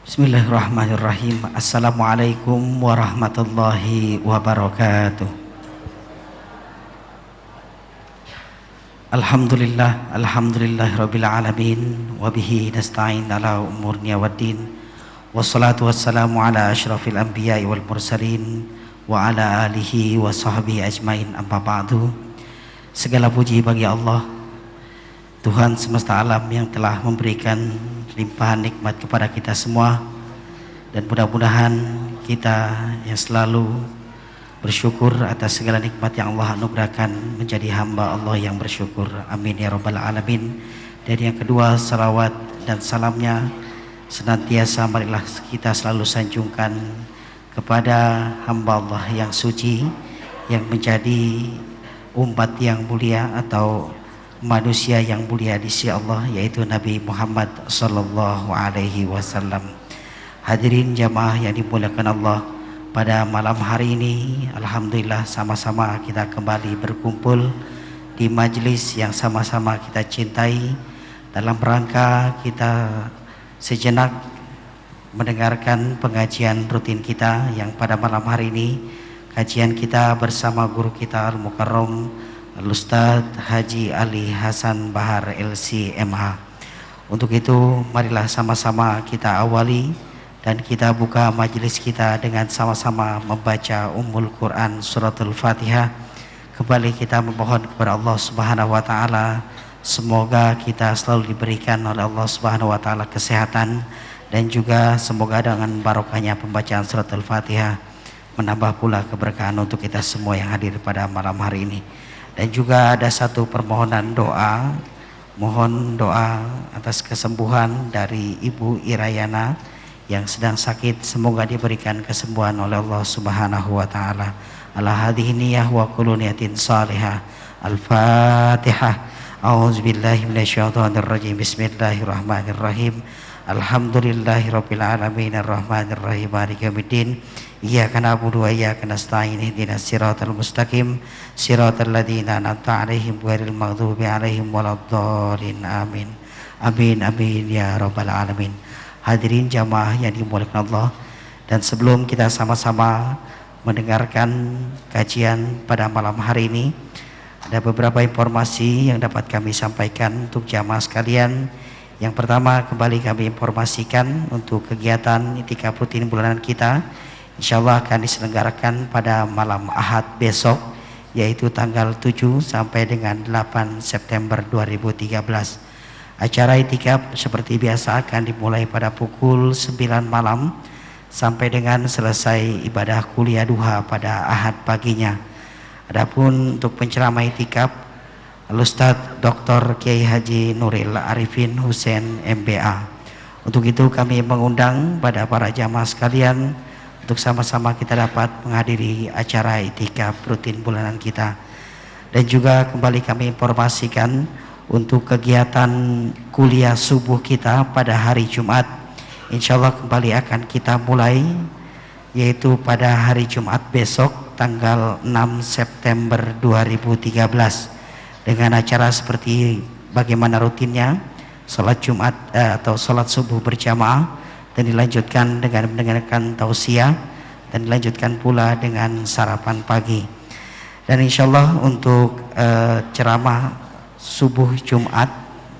Bismillahirrahmanirrahim. Assalamualaikum warahmatullahi wabarakatuh. Alhamdulillahirabbil alamin wa bihi nasta'in ala umurnya waddin. Wassalatu wassalamu ala asyrafil anbiya'i wal mursalin wa ala alihi wa sahbihi ajmain, amma ba'du. Segala puji bagi Allah, Tuhan semesta alam yang telah memberikan limpahan nikmat kepada kita semua, dan mudah-mudahan kita yang selalu bersyukur atas segala nikmat yang Allah anugerahkan menjadi hamba Allah yang bersyukur. Amin ya rabbal alamin. Dan yang kedua, salawat dan salamnya senantiasa marilah kita selalu sanjungkan kepada hamba Allah yang suci, yang menjadi umat yang mulia atau manusia yang mulia di sisi Allah, yaitu Nabi Muhammad sallallahu alaihi wasallam. Hadirin jamaah yang dimuliakan Allah, pada malam hari ini alhamdulillah sama-sama kita kembali berkumpul di majelis yang sama-sama kita cintai dalam rangka kita sejenak mendengarkan pengajian rutin kita yang pada malam hari ini kajian kita bersama guru kita Al-Mukarram Al-Ustadz Haji Ali Hasan Bahar LCMA. Untuk itu marilah sama-sama kita awali dan kita buka majelis kita dengan sama-sama membaca Ummul Quran Suratul Fatihah. Kembali kita memohon kepada Allah Subhanahu wa taala, semoga kita selalu diberikan oleh Allah Subhanahu wa taala kesehatan, dan juga semoga dengan barokahnya pembacaan Suratul Fatihah menambah pula keberkahan untuk kita semua yang hadir pada malam hari ini. Dan juga ada satu permohonan doa, mohon doa atas kesembuhan dari Ibu Irayana yang sedang sakit, semoga diberikan kesembuhan oleh Allah Subhanahu wa taala. Ala hadhihi niyyah wa kullu niyatin salihah. Al-Fatihah. A'udzubillahi minasyaitonir rajim. Bismillahirrahmanirrahim. Alhamdulillahirabbil alamin arrahmanir rahim maliki yaumiddin. Iyyaka na'budu wa iyyaka nasta'in ihdinas siratal mustaqim siratal ladzina an'amta 'alaihim ghairil maghdubi 'alaihim waladdallin. Amin. Amin amin ya rabbal alamin. Hadirin jamaah yang dimuliakan Allah, dan sebelum kita sama-sama mendengarkan kajian pada malam hari ini, ada beberapa informasi yang dapat kami sampaikan untuk jamaah sekalian. Yang pertama, kembali kami informasikan untuk kegiatan itikaf rutin bulanan kita, insya Allah akan diselenggarakan pada malam Ahad besok, yaitu tanggal 7 sampai dengan 8 September 2013. Acara itikaf seperti biasa akan dimulai pada pukul 9 malam sampai dengan selesai ibadah kuliah duha pada Ahad paginya. Adapun untuk penceramah itikaf, Al-Ustadz Dr. Kiai Haji Nuril Arifin Hussein MBA. Untuk itu kami mengundang pada para jamaah sekalian untuk sama-sama kita dapat menghadiri acara itikaf rutin bulanan kita. Dan juga kembali kami informasikan untuk kegiatan kuliah subuh kita pada hari Jumat, insya Allah kembali akan kita mulai, yaitu pada hari Jumat besok tanggal 6 September 2013 dengan acara seperti bagaimana rutinnya, sholat Jumat atau sholat subuh berjamaah, dan dilanjutkan dengan mendengarkan tausiah, dan dilanjutkan pula dengan sarapan pagi. Dan insya Allah untuk ceramah subuh Jumat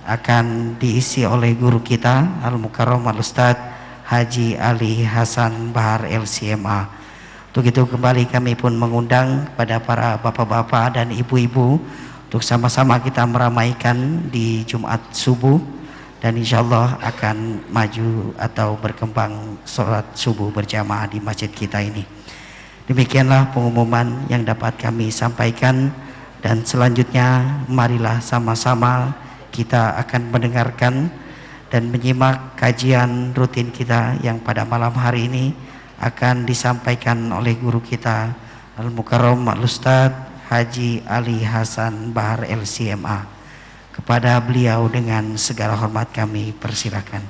akan diisi oleh guru kita Al-Mukarram Al-Ustadz Haji Ali Hasan Bahar LCMA. Untuk itu kembali kami pun mengundang kepada para bapak-bapak dan ibu-ibu untuk sama-sama kita meramaikan di Jumat subuh, dan insya Allah akan maju atau berkembang sholat subuh berjamaah di masjid kita ini. Demikianlah pengumuman yang dapat kami sampaikan, dan selanjutnya marilah sama-sama kita akan mendengarkan dan menyimak kajian rutin kita yang pada malam hari ini akan disampaikan oleh guru kita Al-Mukarram Al-Ustadz Haji Ali Hasan Bahar LCMA. Kepada beliau dengan segala hormat kami persilakan.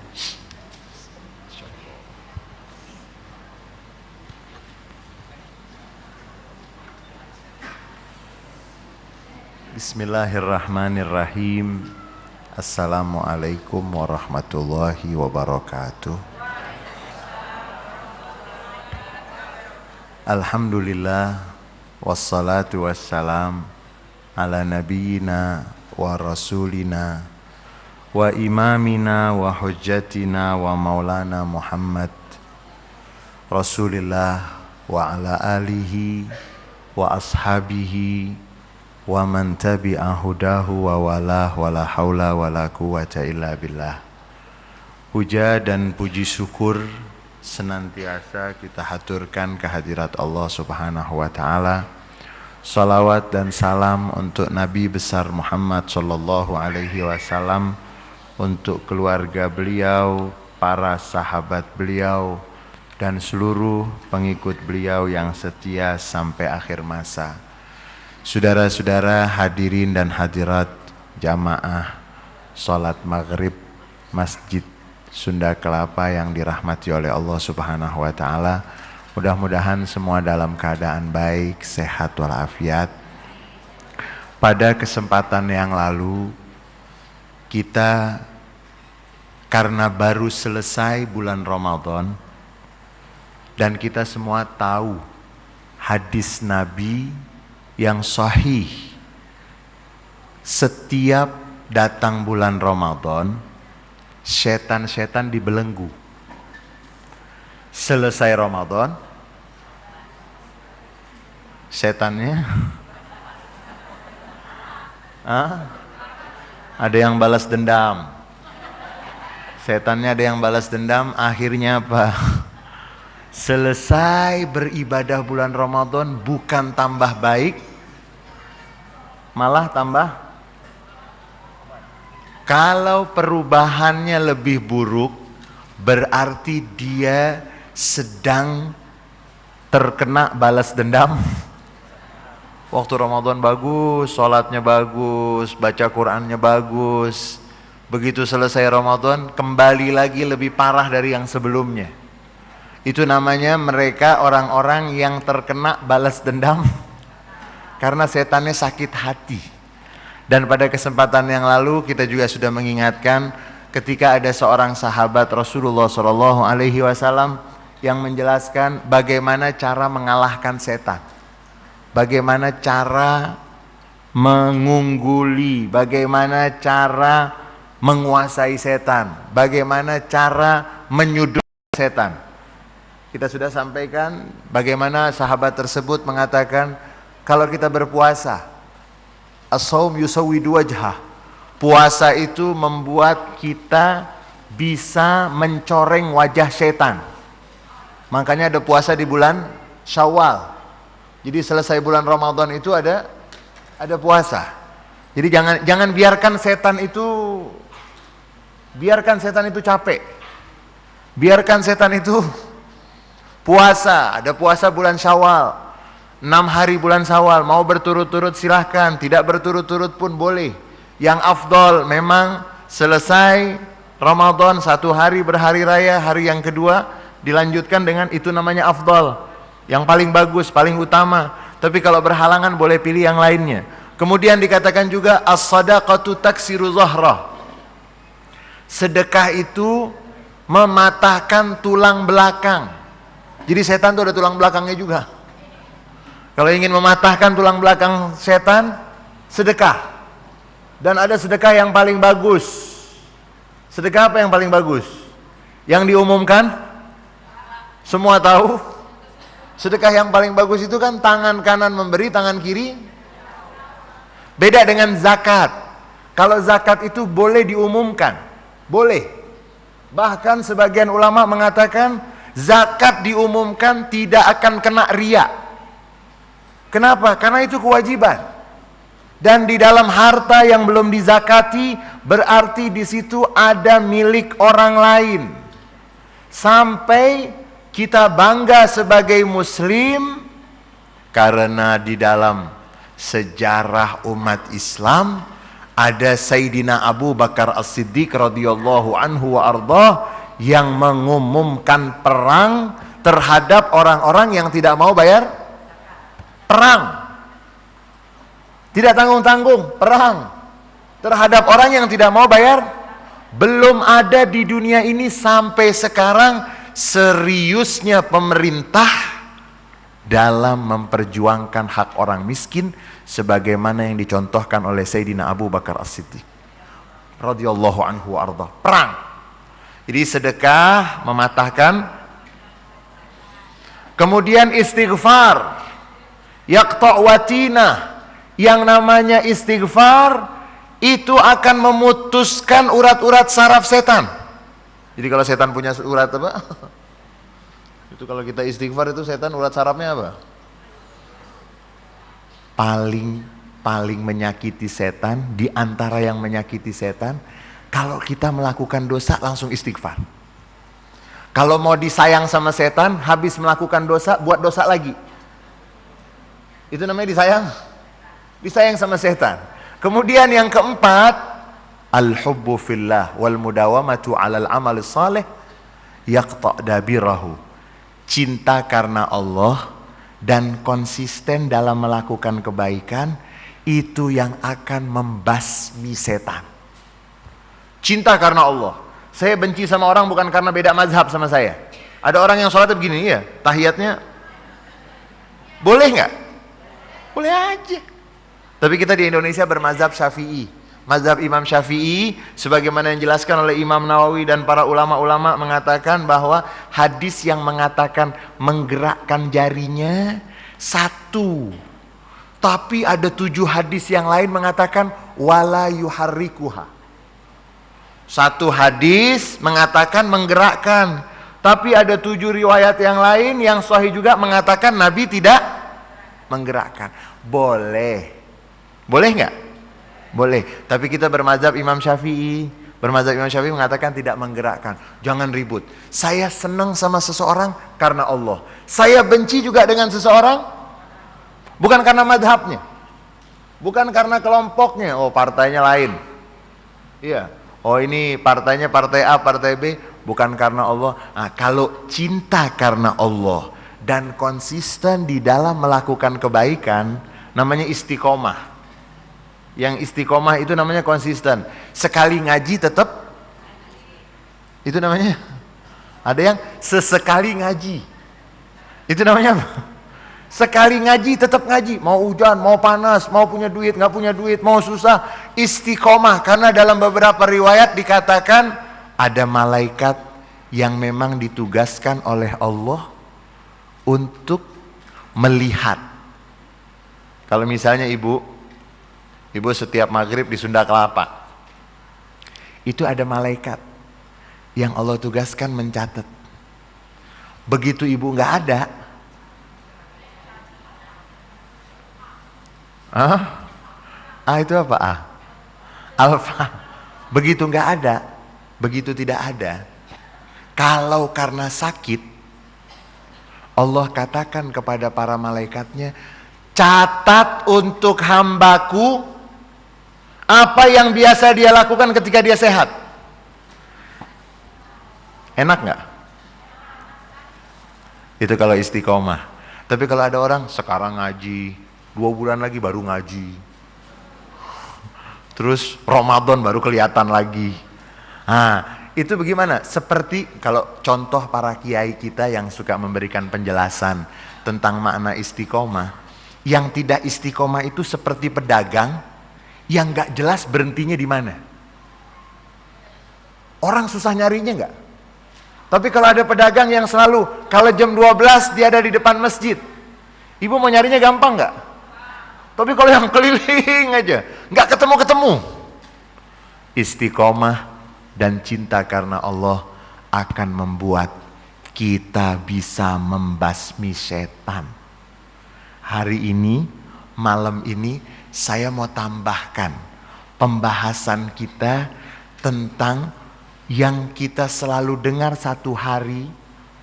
Bismillahirrahmanirrahim. Assalamualaikum warahmatullahi wabarakatuh. Alhamdulillah wassalatu wassalam ala nabiyyina wa rasulina wa imamina wa hujjatina wa maulana Muhammad Rasulillah wa ala alihi wa ashabihi wa man tabi'a hudahu wa walah wa la hawla wa la quwwata illa billah. Puja dan puji syukur senantiasa kita haturkan kehadirat Allah Subhanahu wa taala. Salawat dan salam untuk Nabi besar Muhammad sallallahu alaihi wasallam, untuk keluarga beliau, para sahabat beliau, dan seluruh pengikut beliau yang setia sampai akhir masa. Saudara-saudara hadirin dan hadirat jamaah salat maghrib Masjid Sunda Kelapa yang dirahmati oleh Allah Subhanahu wa taala. Mudah-mudahan semua dalam keadaan baik, sehat walafiat. Pada kesempatan yang lalu kita, karena baru selesai bulan Ramadan dan kita semua tahu hadis Nabi yang sahih, setiap datang bulan Ramadan setan-setan dibelenggu. Selesai Ramadan setannya ada yang balas dendam. Setannya ada yang balas dendam. Akhirnya apa? Selesai beribadah bulan Ramadan bukan tambah baik, malah tambah. Kalau perubahannya lebih buruk, berarti dia sedang terkena balas dendam. Waktu Ramadan bagus, sholatnya bagus, baca Qur'annya bagus. Begitu selesai Ramadan, kembali lagi lebih parah dari yang sebelumnya. Itu namanya mereka orang-orang yang terkena balas dendam karena setannya sakit hati. Dan pada kesempatan yang lalu kita juga sudah mengingatkan ketika ada seorang sahabat Rasulullah SAW yang menjelaskan bagaimana cara mengalahkan setan, bagaimana cara mengungguli, bagaimana cara menguasai setan, bagaimana cara menyudut setan. Kita sudah sampaikan bagaimana sahabat tersebut mengatakan kalau kita berpuasa, as-shaum yusawwidu wajhah, puasa itu membuat kita bisa mencoreng wajah setan. Makanya ada puasa di bulan Syawal. Jadi selesai bulan Ramadan itu ada puasa. Jadi jangan biarkan setan itu capek. Biarkan setan itu puasa. Ada puasa bulan Syawal. 6 hari bulan Syawal, mau berturut-turut silahkan, tidak berturut-turut pun boleh. Yang afdol memang selesai Ramadan 1 hari berhari raya, hari yang kedua dilanjutkan dengan itu namanya afdol. Yang paling bagus, paling utama. Tapi kalau berhalangan boleh pilih yang lainnya. Kemudian dikatakan juga as-sadaqatu taksiru zahrah. Sedekah itu mematahkan tulang belakang. Jadi setan itu ada tulang belakangnya juga. Kalau ingin mematahkan tulang belakang setan, sedekah. Dan ada sedekah yang paling bagus. Sedekah apa yang paling bagus? Yang diumumkan? Semua tahu? Sedekah yang paling bagus itu kan tangan kanan memberi, tangan kiri. Beda dengan zakat. Kalau zakat itu boleh diumumkan. Boleh. Bahkan sebagian ulama mengatakan zakat diumumkan tidak akan kena riya. Kenapa? Karena itu kewajiban. Dan di dalam harta yang belum dizakati berarti di situ ada milik orang lain. Sampai kita bangga sebagai muslim karena di dalam sejarah umat Islam ada Sayyidina Abu Bakar As-Siddiq radhiyallahu anhu wa ardhah yang mengumumkan perang terhadap orang-orang yang tidak mau bayar perang. Tidak tanggung-tanggung, perang terhadap orang yang tidak mau bayar. Belum ada di dunia ini sampai sekarang seriusnya pemerintah dalam memperjuangkan hak orang miskin sebagaimana yang dicontohkan oleh Sayyidina Abu Bakar As-Siddiq radhiyallahu anhu arda. Perang. Jadi sedekah mematahkan. Kemudian istighfar. Yaqta' watina. Yang namanya istighfar itu akan memutuskan urat-urat saraf setan. Jadi kalau setan punya urat apa? Itu kalau kita istighfar itu setan urat sarafnya apa? Paling menyakiti setan, di antara yang menyakiti setan, kalau kita melakukan dosa langsung istighfar. Kalau mau disayang sama setan, habis melakukan dosa, buat dosa lagi. Itu namanya disayang. Disayang sama setan. Kemudian yang keempat, al-hubbu fillah wal mudawamatu 'alal amal salih yaqta' dabirahu. Cinta karena Allah dan konsisten dalam melakukan kebaikan itu yang akan membasmi setan. Cinta karena Allah. Saya benci sama orang bukan karena beda mazhab sama saya. Ada orang yang sholatnya begini, ya, tahiyatnya boleh nggak? Boleh aja. Tapi kita di Indonesia bermazhab Syafi'i. Mazhab Imam Syafi'i sebagaimana yang dijelaskan oleh Imam Nawawi dan para ulama-ulama mengatakan bahwa hadis yang mengatakan menggerakkan jarinya satu. Tapi ada 7 hadis yang lain mengatakan wala yuharrikuha. Satu hadis mengatakan menggerakkan. Tapi ada 7 riwayat yang lain yang sahih juga mengatakan Nabi tidak menggerakkan. Boleh. Boleh nggak? Boleh. Tapi kita bermazhab Imam Syafi'i. Bermazhab Imam Syafi'i mengatakan tidak menggerakkan. Jangan ribut. Saya senang sama seseorang karena Allah. Saya benci juga dengan seseorang bukan karena madhabnya. Bukan karena kelompoknya. Oh, partainya lain. Iya. Oh, ini partainya partai A, partai B. Bukan karena Allah. Nah, kalau cinta karena Allah dan konsisten di dalam melakukan kebaikan, namanya istiqomah. Yang istiqomah itu namanya konsisten. Sekali ngaji tetap, itu namanya. Ada yang sesekali ngaji, itu namanya apa? Sekali ngaji tetap ngaji. Mau hujan, mau panas, mau punya duit, nggak punya duit, mau susah, istiqomah. Karena dalam beberapa riwayat dikatakan ada malaikat yang memang ditugaskan oleh Allah untuk melihat. Kalau misalnya ibu setiap maghrib di Sunda Kelapa, itu ada malaikat yang Allah tugaskan mencatat. Begitu ibu nggak ada, itu apa? Alfa. Begitu nggak ada, begitu tidak ada. Kalau karena sakit, Allah katakan kepada para malaikatnya, catat untuk hambaku apa yang biasa dia lakukan ketika dia sehat. Enak nggak? Itu kalau istiqomah. Tapi kalau ada orang sekarang ngaji, 2 bulan lagi baru ngaji, terus Ramadan baru kelihatan lagi. Nah, itu bagaimana? Seperti kalau contoh para kiai kita yang suka memberikan penjelasan tentang makna istiqomah. Yang tidak istiqomah itu seperti pedagang yang gak jelas berhentinya di mana. Orang susah nyarinya gak? Tapi kalau ada pedagang yang selalu kalau jam 12 dia ada di depan masjid, ibu mau nyarinya gampang gak? Tapi kalau yang keliling aja gak ketemu-ketemu. Istiqomah dan cinta karena Allah akan membuat kita bisa membasmi setan. Hari ini, malam ini saya mau tambahkan pembahasan kita tentang yang kita selalu dengar satu hari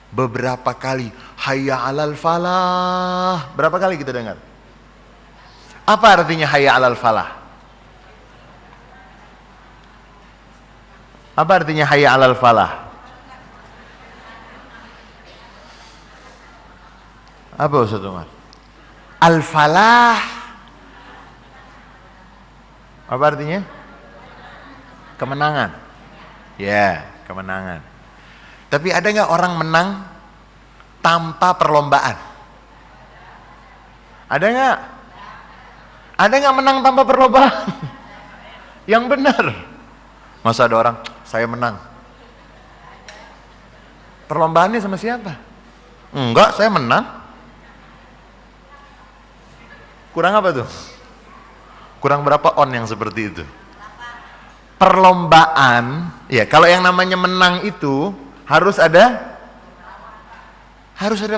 beberapa kali. Hayya 'alal falah. Berapa kali kita dengar? Apa artinya hayya 'alal falah? Apa artinya hayya 'alal falah? Apa Ustaz Umar? Al-falah apa artinya? Kemenangan. Ya, kemenangan. Tapi ada nggak orang menang tanpa perlombaan? Ada nggak? Ada nggak menang tanpa perlombaan? Yang benar. Masa ada orang, saya menang. Perlombaannya sama siapa? Enggak, saya menang. Kurang apa tuh? Kurang berapa on yang seperti itu? Perlombaan, ya kalau yang namanya menang itu harus ada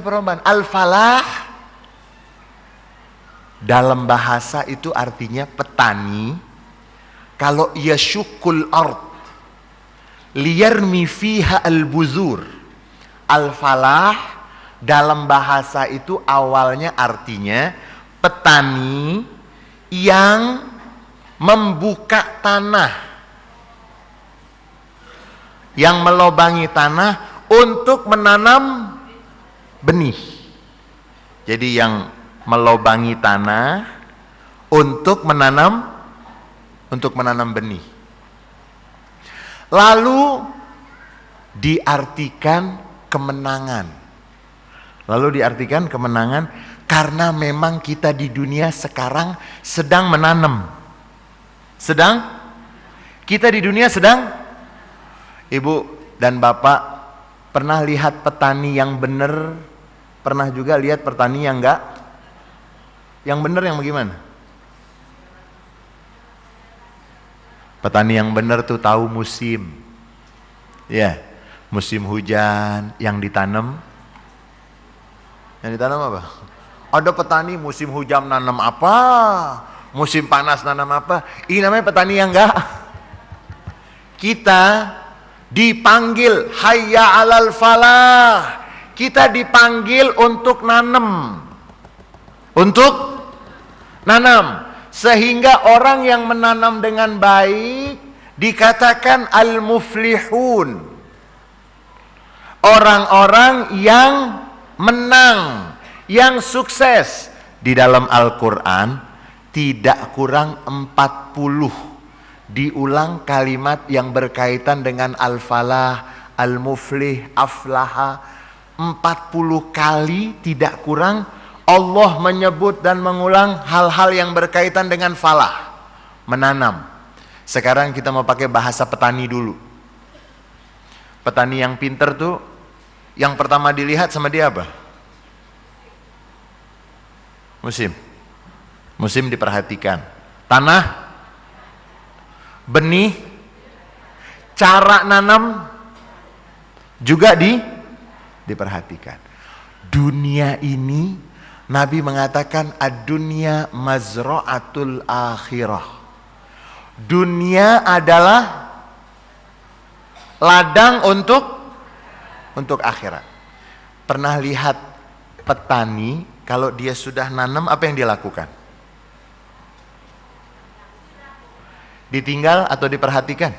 perlombaan. Al-falah dalam bahasa itu artinya petani kalau yasyukul ard liyarmi fiha al-buzur. Al-falah dalam bahasa itu awalnya artinya petani yang membuka tanah, yang melobangi tanah untuk menanam benih. Jadi yang melobangi tanah untuk menanam benih. Lalu diartikan kemenangan. Karena memang kita di dunia sekarang sedang menanam. Ibu dan Bapak pernah lihat petani yang benar, pernah juga lihat petani yang enggak? Yang benar yang bagaimana? Petani yang benar tuh tahu musim. Ya, musim hujan yang ditanam. Yang ditanam apa? Ada petani musim hujan nanam apa? Musim panas nanam apa? Ini namanya petani yang enggak. Kita dipanggil hayya 'alal falah. Kita dipanggil untuk nanam. Sehingga orang yang menanam dengan baik dikatakan al-muflihun. Orang-orang yang menang, yang sukses. Di dalam Al-Qur'an tidak kurang 40 diulang kalimat yang berkaitan dengan al-falah, al-muflih, aflaha. 40 kali tidak kurang Allah menyebut dan mengulang hal-hal yang berkaitan dengan falah, menanam. Sekarang kita mau pakai bahasa petani dulu. Petani yang pinter tuh yang pertama dilihat sama dia apa? Musim diperhatikan. Tanah, benih, cara nanam juga diperhatikan. Dunia ini Nabi mengatakan ad-dunya mazra'atul akhirah. Dunia adalah ladang untuk akhirat. Pernah lihat petani kalau dia sudah nanam apa yang dia lakukan? Ditinggal atau diperhatikan?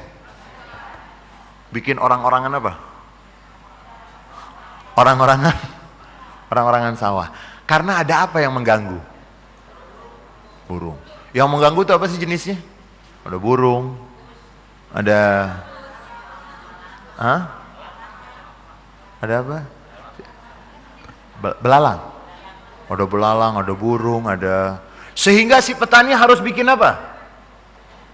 Bikin orang-orangan apa? Orang-orangan sawah. Karena ada apa yang mengganggu? Burung. Yang mengganggu itu apa sih jenisnya? Ada burung, ada ada apa? Belalang. Ada belalang, ada burung, ada. Sehingga si petani harus bikin apa?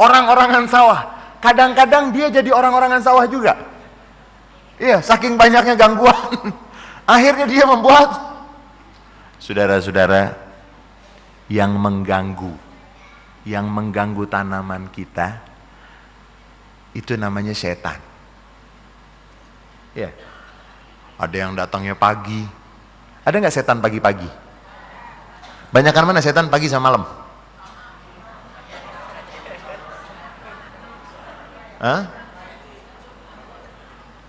Orang-orangan sawah. Kadang-kadang dia jadi orang-orangan sawah juga. Iya, saking banyaknya gangguan. Akhirnya dia membuat saudara-saudara yang mengganggu tanaman kita itu namanya setan. Ya. Ada yang datangnya pagi. Ada nggak setan pagi-pagi? Banyakan mana setan pagi sama malam?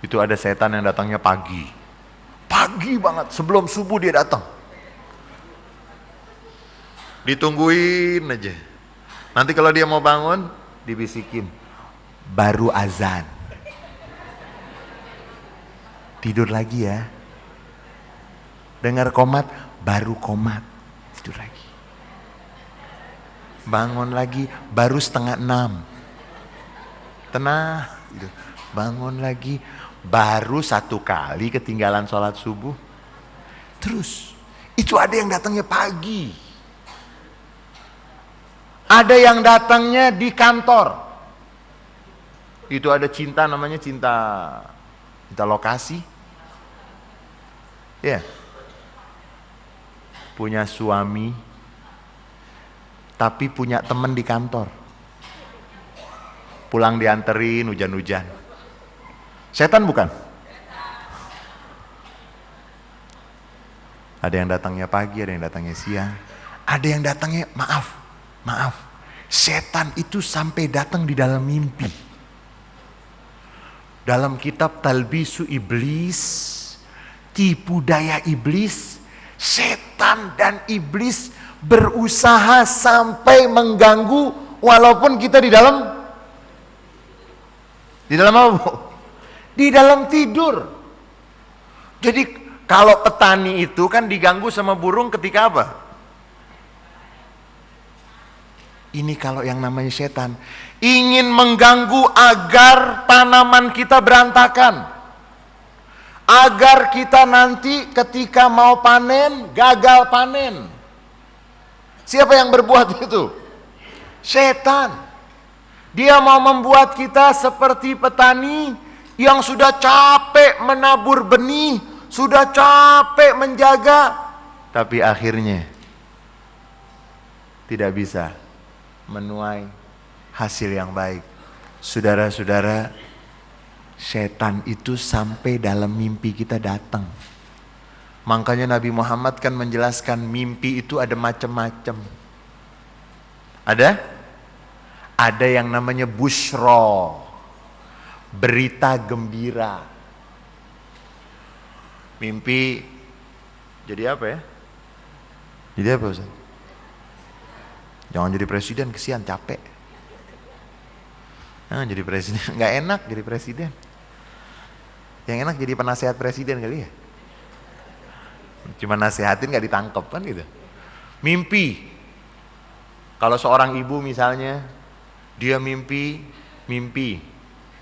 Itu ada setan yang datangnya pagi. Pagi banget, sebelum subuh dia datang. Ditungguin aja. Nanti kalau dia mau bangun, dibisikin, baru azan. Tidur lagi ya. Dengar komat, baru komat. Tidur lagi. Bangun lagi, baru 5:30. Tenang. Bangun lagi, baru 1 kali ketinggalan sholat subuh. Terus, itu ada yang datangnya pagi. Ada yang datangnya di kantor. Itu ada cinta, namanya cinta lokasi. Ya. Punya suami, tapi punya teman di kantor. Pulang dianterin hujan-hujan. Setan bukan? Ada yang datangnya pagi, ada yang datangnya siang. Ada yang datangnya, maaf. Setan itu sampai datang di dalam mimpi. Dalam kitab Talbisu Iblis, tipu daya iblis, setan dan iblis berusaha sampai mengganggu walaupun kita di dalam apa? Di dalam tidur. Jadi kalau petani itu kan diganggu sama burung ketika apa? Ini kalau yang namanya setan ingin mengganggu agar tanaman kita berantakan, agar kita nanti ketika mau panen gagal panen. Siapa yang berbuat itu? Setan. Dia mau membuat kita seperti petani yang sudah capek menabur benih, sudah capek menjaga, tapi akhirnya tidak bisa menuai hasil yang baik. Saudara-saudara, setan itu sampai dalam mimpi kita datang. Makanya Nabi Muhammad kan menjelaskan mimpi itu ada macam-macam. Ada yang namanya busyra, berita gembira. Mimpi jadi apa ya? Jadi apa Ustaz? Jangan jadi presiden, kesian, capek. Jadi presiden, nggak enak jadi presiden. Yang enak jadi penasehat presiden kali ya. Cuma nasehatin nggak ditangkep kan gitu. Mimpi. Kalau seorang ibu misalnya, dia mimpi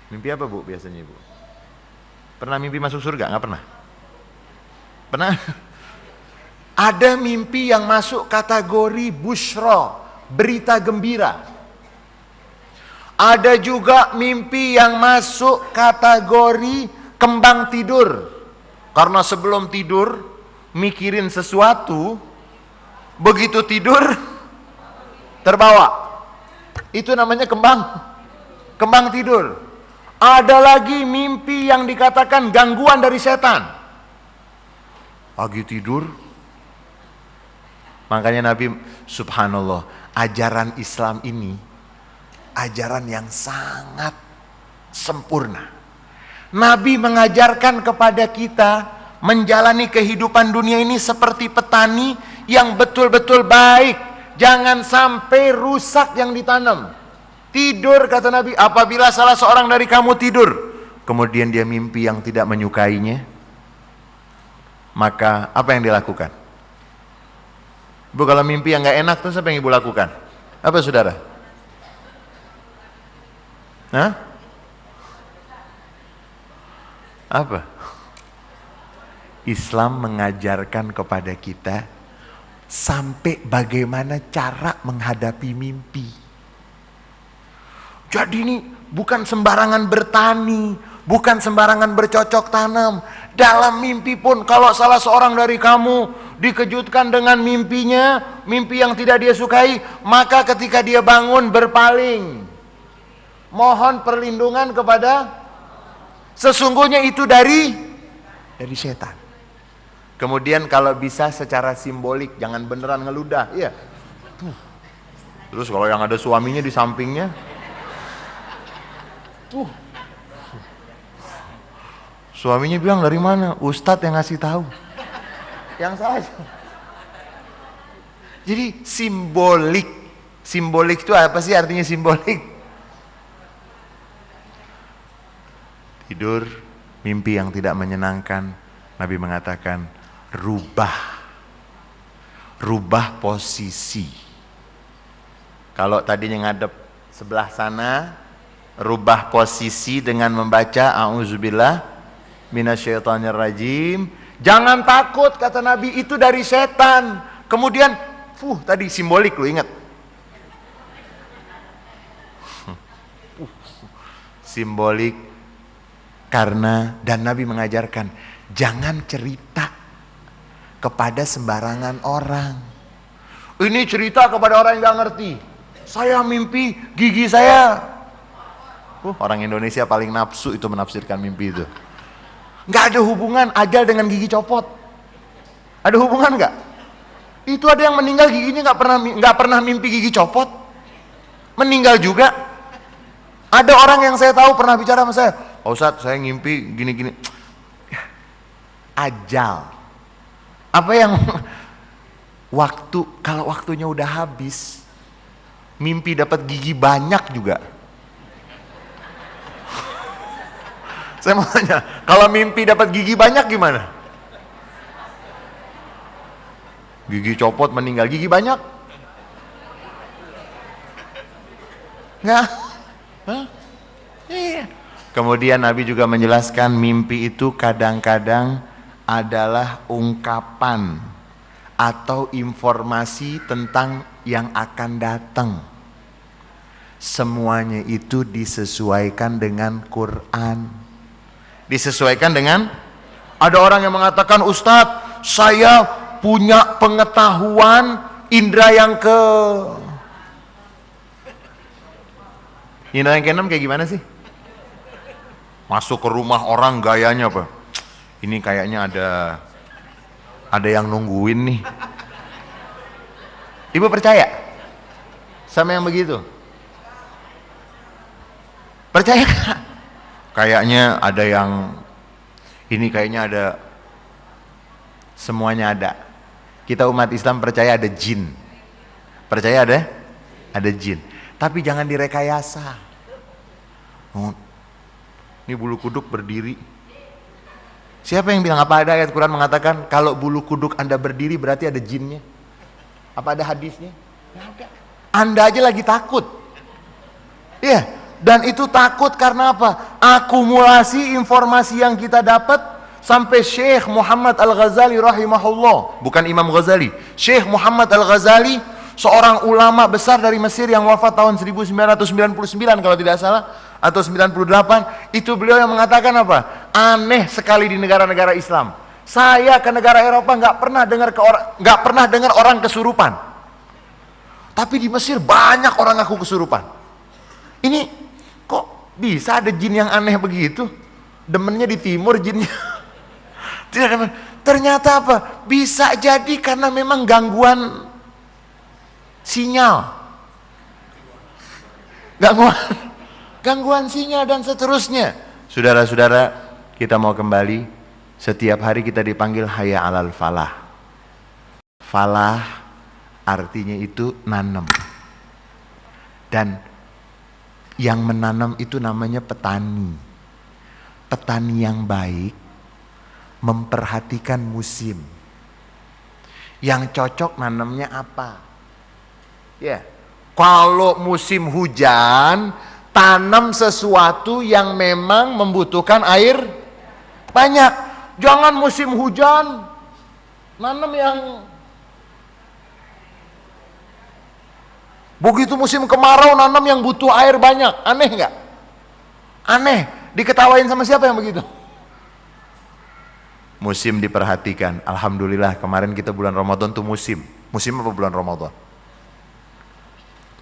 apa Bu biasanya Ibu? Pernah mimpi masuk surga? Nggak pernah? Pernah? Ada mimpi yang masuk kategori busyra, berita gembira. Ada juga mimpi yang masuk kategori kembang tidur. Karena sebelum tidur mikirin sesuatu, begitu tidur terbawa. Itu namanya kembang tidur. Ada lagi mimpi yang dikatakan gangguan dari setan. Pagi tidur. Makanya Nabi, subhanallah, ajaran Islam ini ajaran yang sangat sempurna. Nabi mengajarkan kepada kita menjalani kehidupan dunia ini seperti petani yang betul-betul baik. Jangan sampai rusak yang ditanam. Tidur, kata Nabi, apabila salah seorang dari kamu tidur, kemudian dia mimpi yang tidak menyukainya, maka apa yang dilakukan? Bu, kalau mimpi yang gak enak terus apa yang Ibu lakukan? Apa saudara? Hah? Apa? Islam mengajarkan kepada kita sampai bagaimana cara menghadapi mimpi. Jadi ini bukan sembarangan bertani, bukan sembarangan bercocok tanam. Dalam mimpi pun kalau salah seorang dari kamu dikejutkan dengan mimpinya, mimpi yang tidak dia sukai, maka ketika dia bangun berpaling, mohon perlindungan kepada, sesungguhnya itu dari setan. Kemudian kalau bisa secara simbolik, jangan beneran ngeludah, iya. Terus kalau yang ada suaminya di sampingnya, suaminya bilang, dari mana? Ustadz yang ngasih tahu. Yang salah. Jadi simbolik itu apa sih artinya simbolik? Tidur, mimpi yang tidak menyenangkan, Nabi mengatakan rubah posisi. Kalau tadinya ngadep sebelah sana, rubah posisi dengan membaca a'udzubillah minasyaitonirrajim. Jangan takut, kata Nabi, itu dari setan. Kemudian tadi simbolik, lu ingat. simbolik karena, dan Nabi mengajarkan jangan cerita kepada sembarangan orang. Ini cerita kepada orang yang gak ngerti. Saya mimpi gigi saya. Orang Indonesia paling nafsu itu menafsirkan mimpi itu. Gak ada hubungan ajal dengan gigi copot. Ada hubungan gak? Itu ada yang meninggal giginya gak pernah mimpi gigi copot. Meninggal juga. Ada orang yang saya tahu pernah bicara sama saya, Pak Ustadz saya ngimpi gini-gini. Ajal. Apa yang kalau waktunya udah habis, mimpi dapat gigi banyak juga. Saya mau tanya, kalau mimpi dapat gigi banyak gimana? Gigi copot meninggal, gigi banyak? Enggak? Hah? Iya. Kemudian Nabi juga menjelaskan mimpi itu kadang-kadang adalah ungkapan atau informasi tentang yang akan datang. Semuanya itu disesuaikan dengan Quran. Disesuaikan dengan, ada orang yang mengatakan, Ustadz saya punya pengetahuan indera yang indra yang keenam kayak gimana sih? Masuk ke rumah orang gayanya apa? Ini kayaknya ada yang nungguin nih. Ibu percaya sama yang begitu? Percaya gak? Kayaknya ada yang ini, kayaknya ada, semuanya ada. Kita umat Islam percaya ada jin. Percaya ada jin. Tapi jangan direkayasa. Ini bulu kuduk berdiri. Siapa yang bilang? Apa ada ayat Quran mengatakan kalau bulu kuduk Anda berdiri berarti ada jinnya? Apa ada hadisnya? Nggak ada. Anda aja lagi takut. Iya, dan itu takut karena apa? Akumulasi informasi yang kita dapat sampai Syekh Muhammad Al-Ghazali rahimahullah, bukan Imam Ghazali. Syekh Muhammad Al-Ghazali, seorang ulama besar dari Mesir yang wafat tahun 1999 kalau tidak salah, atau 98, itu beliau yang mengatakan apa? Aneh sekali di negara-negara Islam. Saya ke negara Eropa nggak pernah dengar orang kesurupan. Tapi di Mesir banyak orang ngaku kesurupan. Ini kok bisa ada jin yang aneh begitu? Demennya di timur jinnya. Tidak demen. Ternyata apa? Bisa jadi karena memang gangguan sinyal. Gangguan sinyal dan seterusnya. Saudara-saudara, kita mau kembali. Setiap hari kita dipanggil hayya alal falah. Falah artinya itu nanam. Dan yang menanam itu namanya petani. Petani yang baik memperhatikan musim. Yang cocok nanamnya apa? Ya. Kalau musim hujan, tanam sesuatu yang memang membutuhkan air banyak. Jangan musim hujan nanam yang begitu musim kemarau nanam yang butuh air banyak. Aneh nggak? Aneh. Diketawain sama siapa yang begitu? Musim diperhatikan. Alhamdulillah kemarin kita bulan Ramadan tuh musim. Musim apa bulan Ramadan?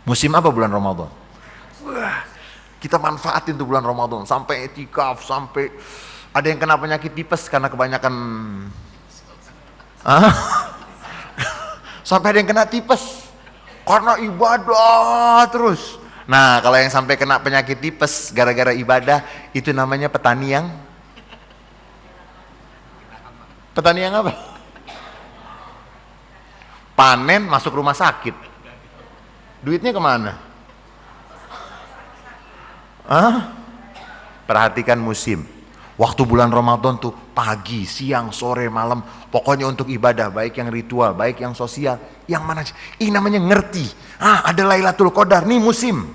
Musim apa bulan Ramadan? Wah, kita manfaatin tuh bulan Ramadan sampai etikaf, sampai ada yang kena penyakit tipes karena kebanyakan sampai ada yang kena tipes karena ibadah terus. Nah, kalau yang sampai kena penyakit tipes gara-gara ibadah, itu namanya petani yang apa? Panen masuk rumah sakit. Duitnya kemana? Perhatikan musim. Waktu bulan Ramadan tuh pagi, siang, sore, malam, pokoknya untuk ibadah, baik yang ritual, baik yang sosial, yang mana? Ini namanya ngerti. Ada Lailatul Qadar, nih musim.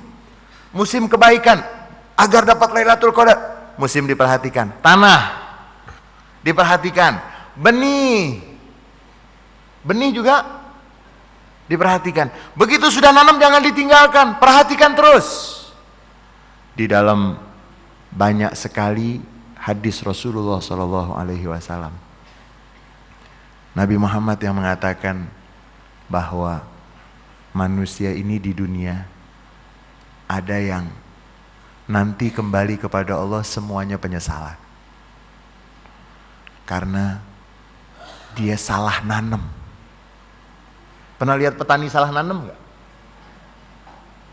Musim kebaikan. Agar dapat Lailatul Qadar, musim diperhatikan. Tanah diperhatikan. Benih juga diperhatikan. Begitu sudah nanam jangan ditinggalkan, perhatikan terus. Di dalam banyak sekali hadis Rasulullah SAW. Nabi Muhammad yang mengatakan bahwa manusia ini di dunia ada yang nanti kembali kepada Allah semuanya penyesalan. Karena dia salah nanam. Pernah lihat petani salah nanam nggak?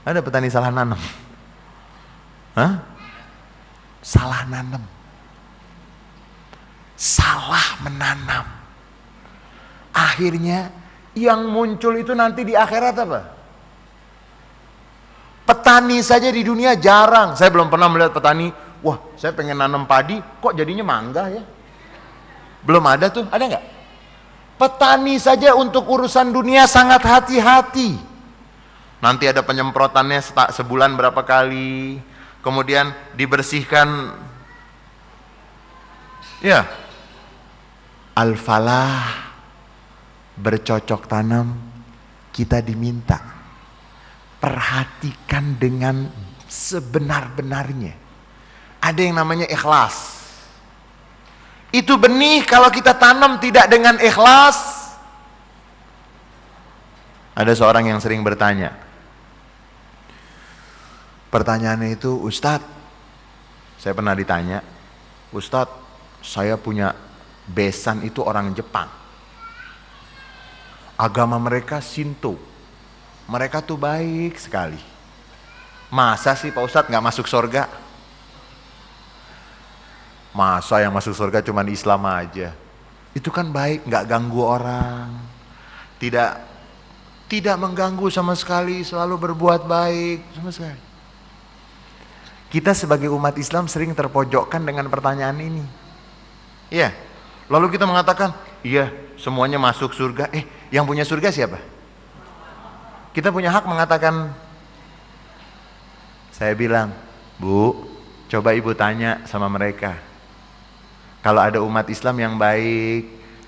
Ada petani salah nanam? Hah? Salah nanam. Salah menanam. Akhirnya yang muncul itu nanti di akhirat apa? Petani saja di dunia jarang. Saya belum pernah melihat petani, wah saya pengen nanam padi, kok jadinya mangga ya? Belum ada tuh, ada nggak? Petani saja untuk urusan dunia sangat hati-hati. Nanti ada penyemprotannya sebulan berapa kali, kemudian dibersihkan. Ya, al-falah, bercocok tanam, kita diminta perhatikan dengan sebenar-benarnya. Ada yang namanya ikhlas. Itu benih kalau kita tanam tidak dengan ikhlas. Ada seorang yang sering bertanya. Pertanyaannya itu, Ustadz, saya pernah ditanya, Ustadz, saya punya besan itu orang Jepang. Agama mereka Shinto. Mereka tuh baik sekali. Masa sih Pak Ustadz gak masuk surga? Masa yang masuk surga cuma Islam aja? Itu kan baik, gak ganggu orang. Tidak mengganggu sama sekali, selalu berbuat baik sama sekali. Kita sebagai umat Islam sering terpojokkan dengan pertanyaan ini. Iya. Lalu kita mengatakan, iya semuanya masuk surga. Yang punya surga siapa? Kita punya hak mengatakan. Saya bilang, Bu, coba ibu tanya sama mereka. Kalau ada umat Islam yang baik,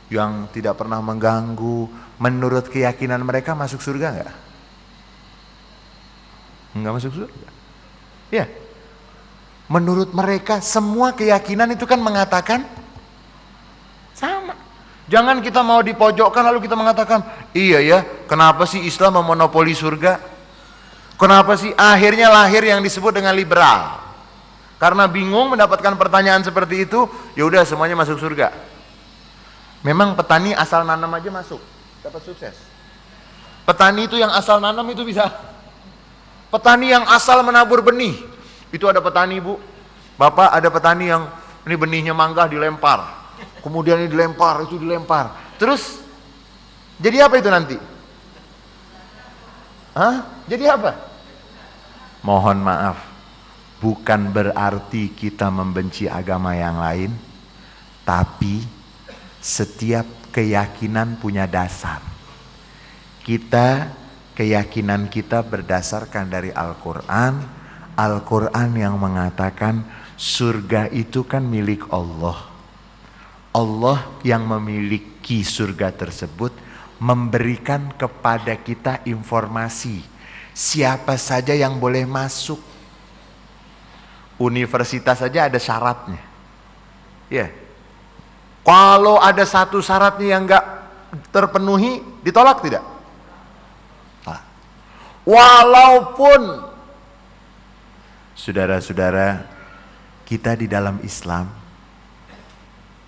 yang tidak pernah mengganggu, menurut keyakinan mereka masuk surga enggak? Enggak masuk surga. Ya. Menurut mereka semua keyakinan itu kan mengatakan sama. Jangan kita mau dipojokkan lalu kita mengatakan, iya ya, kenapa sih Islam memonopoli surga? Kenapa sih akhirnya lahir yang disebut dengan liberal? Karena bingung mendapatkan pertanyaan seperti itu, ya udah semuanya masuk surga. Memang petani asal nanam aja masuk, dapat sukses. Petani itu yang asal nanam itu bisa. Petani yang asal menabur benih, itu ada petani Bu. Bapak ada petani yang ini benihnya mangga dilempar, kemudian ini dilempar, itu dilempar. Terus jadi apa itu nanti? Hah? Jadi apa? Mohon maaf, bukan berarti kita membenci agama yang lain, tapi setiap keyakinan punya dasar. Keyakinan kita berdasarkan dari Al-Quran. Al-Quran yang mengatakan surga itu kan milik Allah. Allah yang memiliki surga tersebut memberikan kepada kita informasi siapa saja yang boleh masuk. Universitas saja ada syaratnya. Ya. Kalau ada satu syaratnya yang enggak terpenuhi, ditolak tidak? Walaupun saudara-saudara kita di dalam Islam,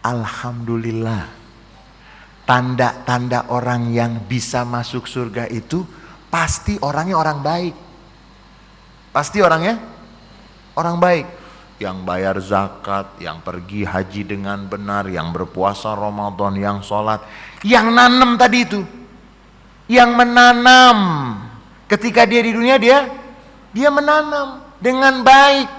alhamdulillah, tanda-tanda orang yang bisa masuk surga itu pasti orangnya orang baik. Pasti orangnya orang baik, yang bayar zakat, yang pergi haji dengan benar, yang berpuasa Ramadan, yang sholat, yang nanam tadi itu, yang menanam. Ketika dia di dunia dia menanam dengan baik,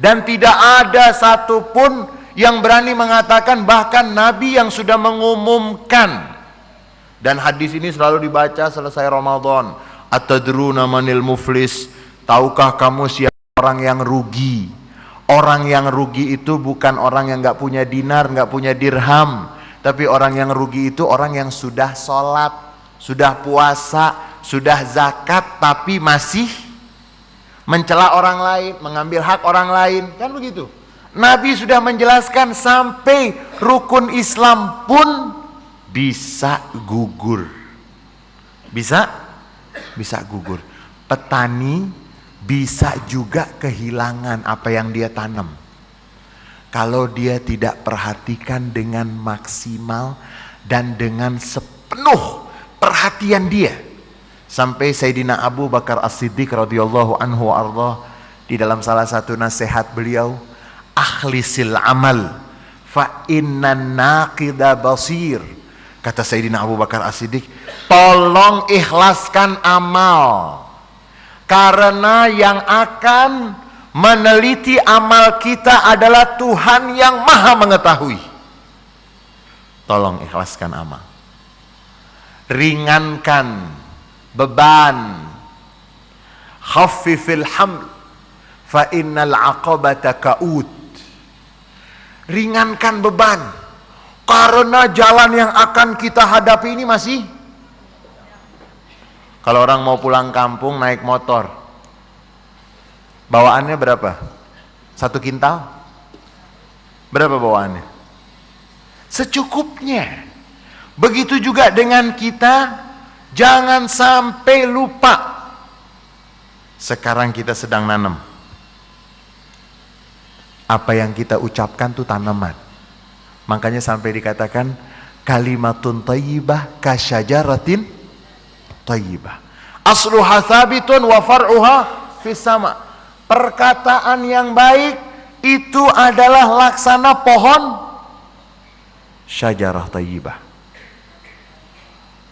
dan tidak ada satupun yang berani mengatakan, bahkan Nabi yang sudah mengumumkan. Dan hadis ini selalu dibaca selesai Ramadan. Atadruna manil muflis? Tahukah kamu siapa orang yang rugi? Orang yang rugi itu bukan orang yang gak punya dinar, gak punya dirham. Tapi orang yang rugi itu orang yang sudah sholat, sudah puasa, sudah zakat, tapi masih mencela orang lain, mengambil hak orang lain. Kan begitu. Nabi sudah menjelaskan sampai rukun Islam pun bisa gugur. Bisa gugur. Petani bisa juga kehilangan apa yang dia tanam kalau dia tidak perhatikan dengan maksimal dan dengan sepenuh perhatian dia. Sampai Sayyidina Abu Bakar As-Siddiq radhiyallahu anhu arda, di dalam salah satu nasihat beliau, akhlisil amal fa innan naqida basir. Kata Sayyidina Abu Bakar As-Siddiq, tolong ikhlaskan amal, karena yang akan meneliti amal kita adalah Tuhan yang Maha Mengetahui. Tolong ikhlaskan amal, ringankan beban, khaffifil haml fa innal aqabata ka'ud. Ringankan beban, karena jalan yang akan kita hadapi ini masih. Kalau orang mau pulang kampung naik motor, bawaannya berapa? 1 kintal? Berapa bawaannya? Secukupnya. Begitu juga dengan kita, jangan sampai lupa. Sekarang kita sedang nanam. Apa yang kita ucapkan itu tanaman. Makanya sampai dikatakan kalimatun thayyibah kasyajaratin thayyibah. Asluha tsabitun wa far'uha fis sama. Perkataan yang baik itu adalah laksana pohon syajarah thayyibah.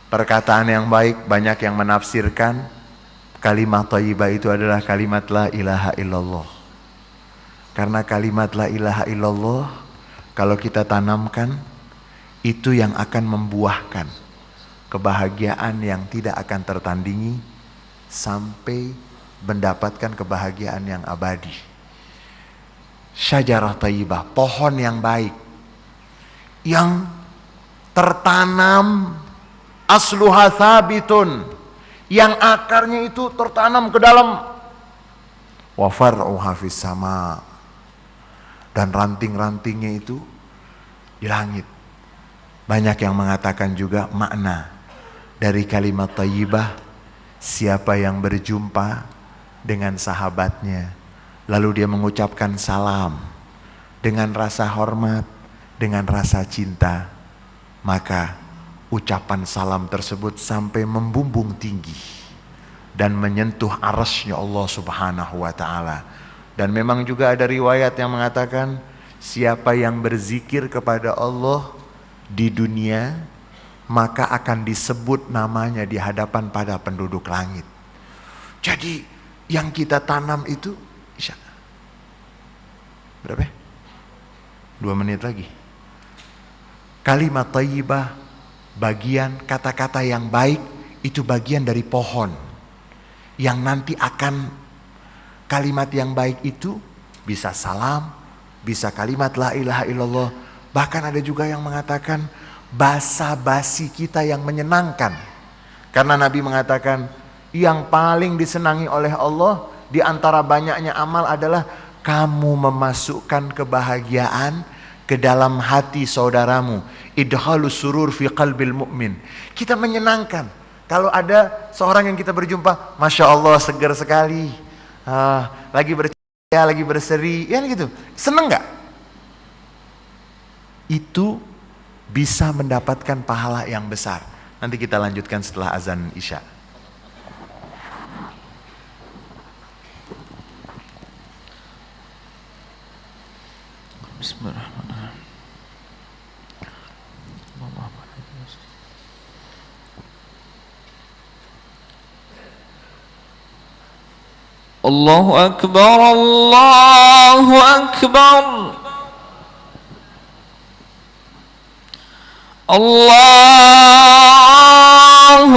Perkataan yang baik, banyak yang menafsirkan kalimat thayyibah itu adalah kalimat la ilaha illallah. Karena kalimat la ilaha illallah kalau kita tanamkan, itu yang akan membuahkan kebahagiaan yang tidak akan tertandingi sampai mendapatkan kebahagiaan yang abadi. Syajarah thayyibah, pohon yang baik, yang tertanam asluha tsabitun, yang akarnya itu tertanam ke dalam, wa far'uha fis sama, dan ranting-rantingnya itu di langit. Banyak yang mengatakan juga makna dari kalimat thayyibah, siapa yang berjumpa dengan sahabatnya lalu dia mengucapkan salam dengan rasa hormat, dengan rasa cinta, maka ucapan salam tersebut sampai membumbung tinggi dan menyentuh arasy-Nya Allah Subhanahu wa taala. Dan memang juga ada riwayat yang mengatakan siapa yang berzikir kepada Allah di dunia, maka akan disebut namanya di hadapan pada penduduk langit. Jadi yang kita tanam itu berapa? 2 menit lagi. Kalimat thayyibah, bagian kata-kata yang baik, itu bagian dari pohon yang nanti akan, kalimat yang baik itu bisa salam, bisa kalimat la ilaha illallah. Bahkan ada juga yang mengatakan basa-basi kita yang menyenangkan. Karena Nabi mengatakan yang paling disenangi oleh Allah di antara banyaknya amal adalah kamu memasukkan kebahagiaan ke dalam hati saudaramu. Idhalus surur fi qalbil mu'min. Kita menyenangkan. Kalau ada seorang yang kita berjumpa, Masya Allah segar sekali, lagi bercahaya, lagi berseri, ya gitu. Seneng gak? Itu bisa mendapatkan pahala yang besar. Nanti kita lanjutkan setelah azan Isya. Bismillahirrahmanirrahim. Allahu Akbar, Allahu Akbar, Allahu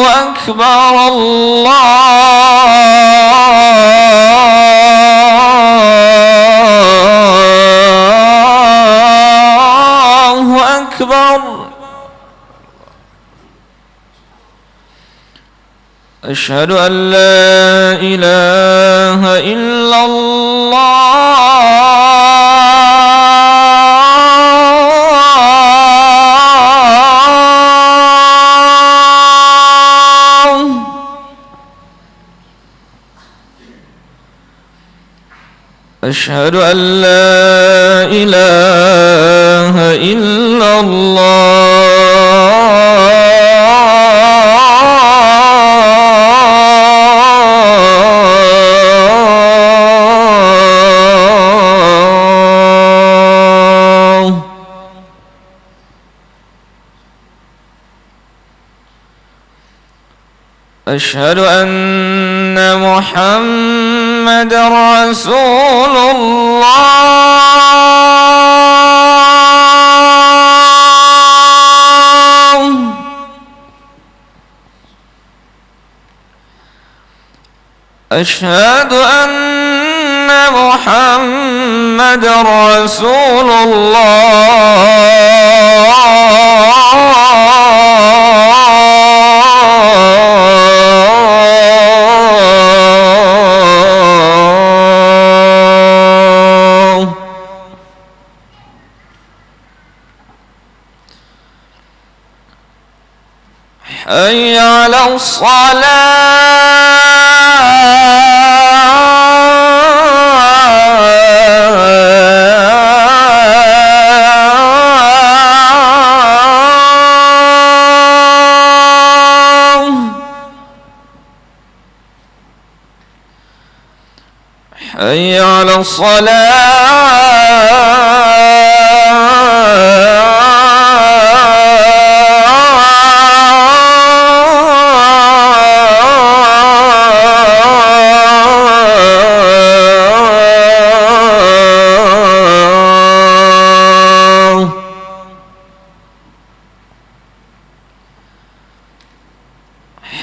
Akbar, Allahu Akbar. أشهد أن لا إله إلا الله أشهد أن لا إله إلا الله. أشهد أن محمد رسول الله. أشهد أن محمد رسول الله. حي على الصلاة. حي على الصلاة.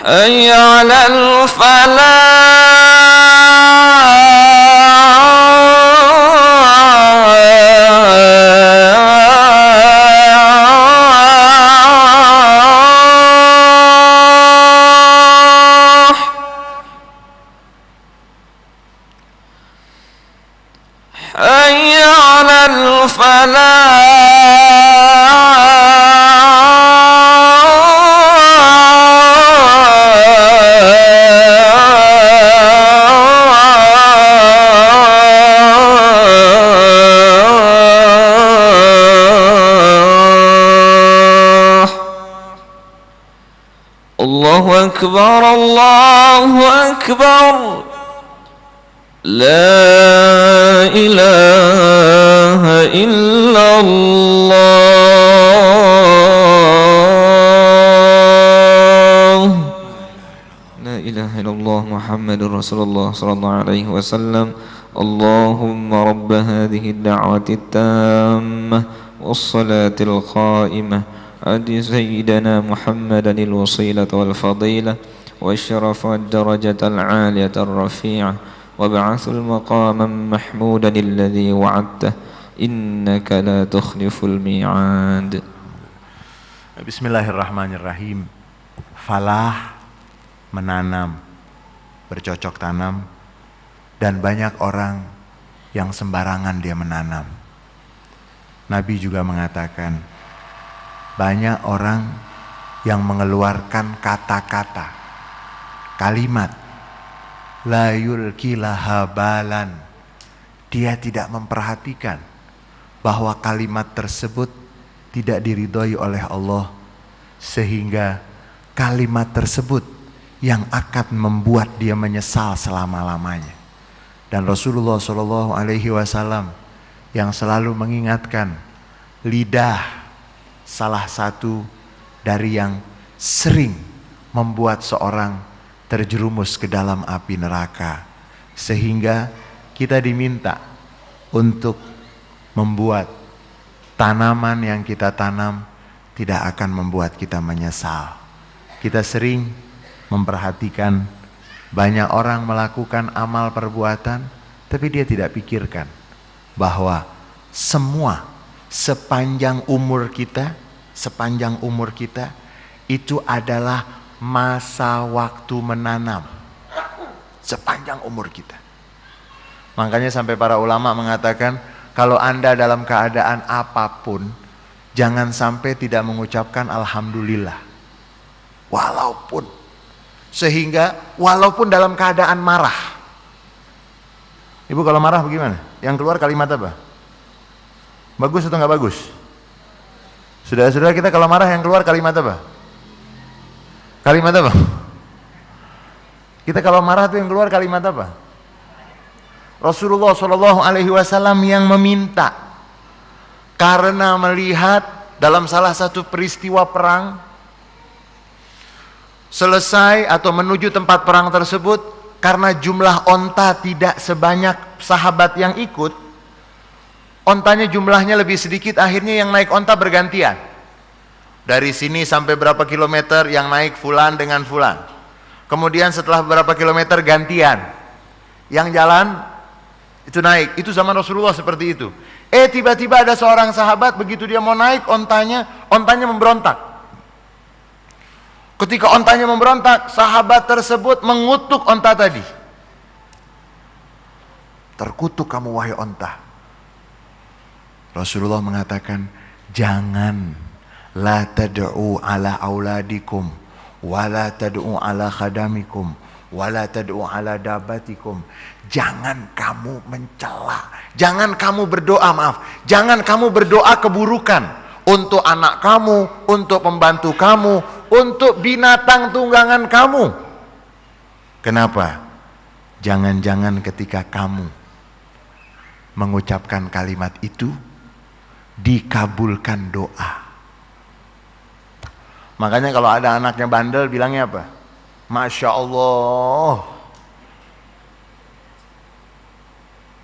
حي على الفلاح. حي على الفلاح. الله أكبر الله أكبر. لا إله إلا الله. لا إله إلا الله محمد رسول الله صلى الله عليه وسلم. اللهم رب هذه الدعوة التامة والصلاة القائمة آت سيدنا محمدا الوسيلة والفضيلة والشرف والدرجة العالية الرفيعة وابعث المقاما محمودا الذي وعدته إنك لا تخلف الميعاد. Bismillahirrahmanirrahim. Falah, menanam, bercocok tanam, dan banyak orang yang sembarangan dia menanam. Nabi juga mengatakan, banyak orang yang mengeluarkan kata-kata, kalimat, la yulkilaha balan. Dia tidak memperhatikan bahwa kalimat tersebut tidak diridhoi oleh Allah, sehingga kalimat tersebut yang akan membuat dia menyesal selama-lamanya. Dan Rasulullah SAW yang selalu mengingatkan, lidah salah satu dari yang sering membuat seorang terjerumus ke dalam api neraka. Sehingga kita diminta untuk membuat tanaman yang kita tanam tidak akan membuat kita menyesal. Kita sering memperhatikan banyak orang melakukan amal perbuatan, tapi dia tidak pikirkan bahwa semua sepanjang umur kita itu adalah masa waktu menanam. Sepanjang umur kita. Makanya sampai para ulama mengatakan, kalau Anda dalam keadaan apapun, jangan sampai tidak mengucapkan alhamdulillah. Walaupun dalam keadaan marah. Ibu kalau marah bagaimana? yang keluar kalimat apa? Bagus atau nggak bagus? Saudara-saudara kita kalau marah yang keluar kalimat apa? Kalimat apa? Kita kalau marah tuh yang keluar kalimat apa? Rasulullah SAW yang meminta karena melihat dalam salah satu peristiwa perang selesai atau menuju tempat perang tersebut, karena jumlah onta tidak sebanyak sahabat yang ikut, ontanya jumlahnya lebih sedikit, akhirnya yang naik onta bergantian. Dari sini sampai berapa kilometer yang naik fulan dengan fulan. Kemudian setelah beberapa kilometer gantian. Yang jalan itu naik. Itu zaman Rasulullah seperti itu. Tiba-tiba ada seorang sahabat, begitu dia mau naik ontanya memberontak. Ketika ontanya memberontak, sahabat tersebut mengutuk onta tadi. Terkutuk kamu wahai onta. Rasulullah mengatakan, jangan, la tad'u ala auladikum, wa la tad'u ala khadamikum, wa la tad'u ala dabatikum. Jangan kamu mencela, jangan kamu berdoa, jangan kamu berdoa keburukan untuk anak kamu, untuk pembantu kamu, untuk binatang tunggangan kamu. Kenapa? Jangan-jangan ketika kamu mengucapkan kalimat itu, dikabulkan doa. Makanya kalau ada anaknya bandel bilangnya apa? Masya Allah.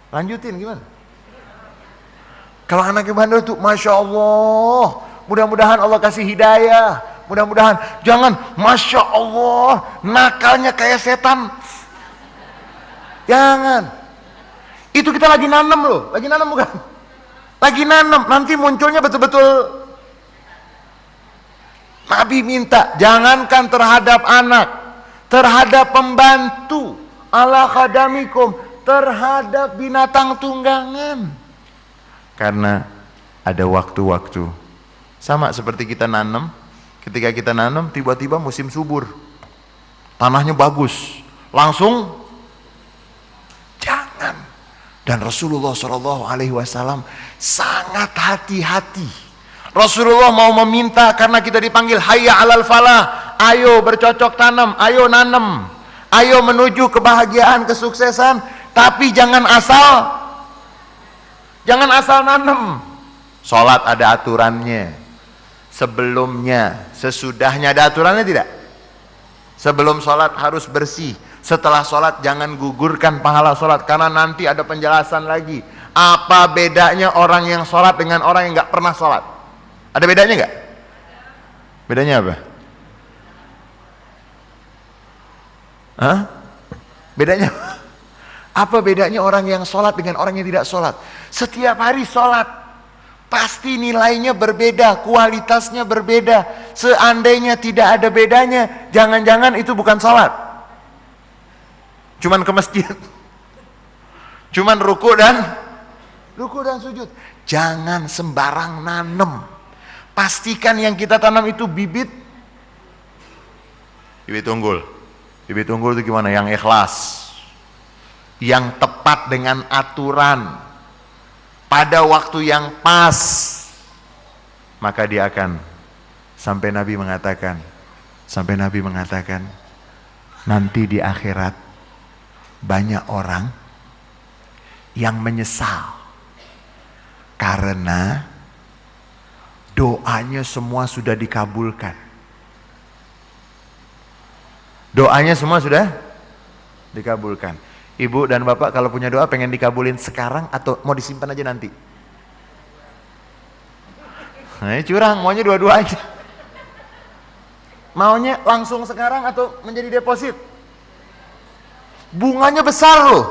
Lanjutin gimana? Kalau anaknya bandel tuh Masya Allah, mudah-mudahan Allah kasih hidayah, mudah-mudahan. Jangan Masya Allah, nakalnya kayak setan. Jangan. Itu kita lagi nanam loh, lagi nanam bukan? Lagi nanam, nanti munculnya betul-betul. Nabi minta, jangankan terhadap anak, terhadap pembantu, ala khadamikum, terhadap binatang tunggangan. Karena ada waktu-waktu. Sama seperti kita nanam, ketika kita nanam tiba-tiba musim subur. Tanahnya bagus. Langsung jangan. Dan Rasulullah SAW sangat hati-hati. Rasulullah mau meminta karena kita dipanggil hayya alal falah. Ayo bercocok tanam, ayo nanam. Ayo menuju kebahagiaan, kesuksesan. Tapi jangan asal nanam. Sholat ada aturannya. Sebelumnya, sesudahnya ada aturannya tidak? Sebelum sholat harus bersih. Setelah sholat jangan gugurkan pahala sholat. Karena nanti ada penjelasan lagi. Apa bedanya orang yang sholat dengan orang yang gak pernah sholat? Ada bedanya gak? Bedanya apa? Hah? Bedanya apa bedanya orang yang sholat dengan orang yang tidak sholat? Setiap hari sholat pasti nilainya berbeda, kualitasnya berbeda. Seandainya tidak ada bedanya, jangan-jangan itu bukan sholat, cuman ke masjid, cuman ruku dan sujud. Jangan sembarang nanem. Pastikan yang kita tanam itu bibit unggul. Bibit unggul itu gimana? Yang ikhlas, yang tepat dengan aturan, pada waktu yang pas, maka dia akan sampai Nabi mengatakan nanti di akhirat banyak orang yang menyesal karena doanya semua sudah dikabulkan. Doanya semua sudah dikabulkan. Ibu dan bapak kalau punya doa pengen dikabulin sekarang atau mau disimpan aja nanti? Nah, curang, maunya dua-dua aja. Maunya langsung sekarang atau menjadi deposit? Bunganya besar loh.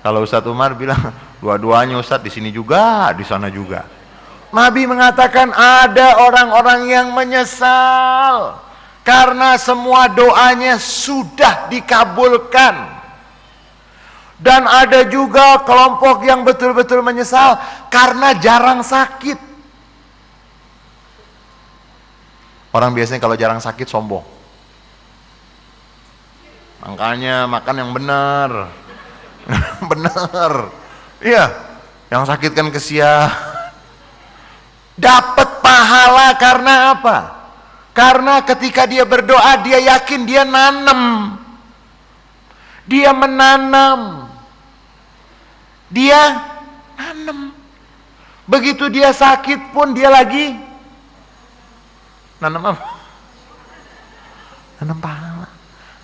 Kalau Ustadz Umar bilang dua-duanya Ustadz, di sini juga, di sana juga. Nabi mengatakan ada orang-orang yang menyesal karena semua doanya sudah dikabulkan. Dan ada juga kelompok yang betul-betul menyesal karena jarang sakit. Orang biasanya kalau jarang sakit sombong. Makanya makan yang benar. Benar. Iya, yang sakit kan kesian. Dapat pahala karena apa? Karena ketika dia berdoa, dia yakin dia nanam. Dia menanam. Dia nanam. Begitu dia sakit pun dia lagi nanam apa? Nanam pahala.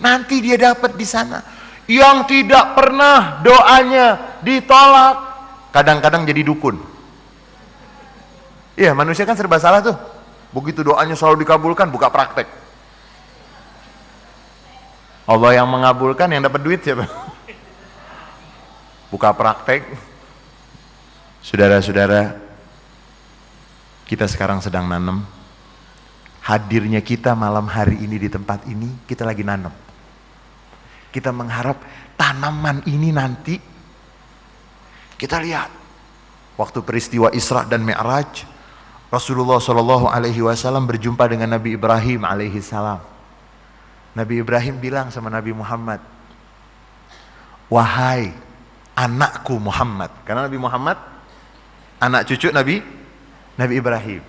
Nanti dia dapat di sana. Yang tidak pernah doanya ditolak, kadang-kadang jadi dukun. Iya, manusia kan serba salah tuh. Begitu doanya selalu dikabulkan, buka praktek. Allah yang mengabulkan, yang dapat duit siapa? Buka praktek. Saudara-saudara, kita sekarang sedang nanam. Hadirnya kita malam hari ini di tempat ini, kita lagi nanam. Kita mengharap tanaman ini nanti, kita lihat waktu peristiwa Isra dan Mi'raj, Rasulullah SAW berjumpa dengan Nabi Ibrahim alaihissalam. Nabi Ibrahim bilang sama Nabi Muhammad, wahai anakku Muhammad, karena Nabi Muhammad anak cucu Nabi Ibrahim.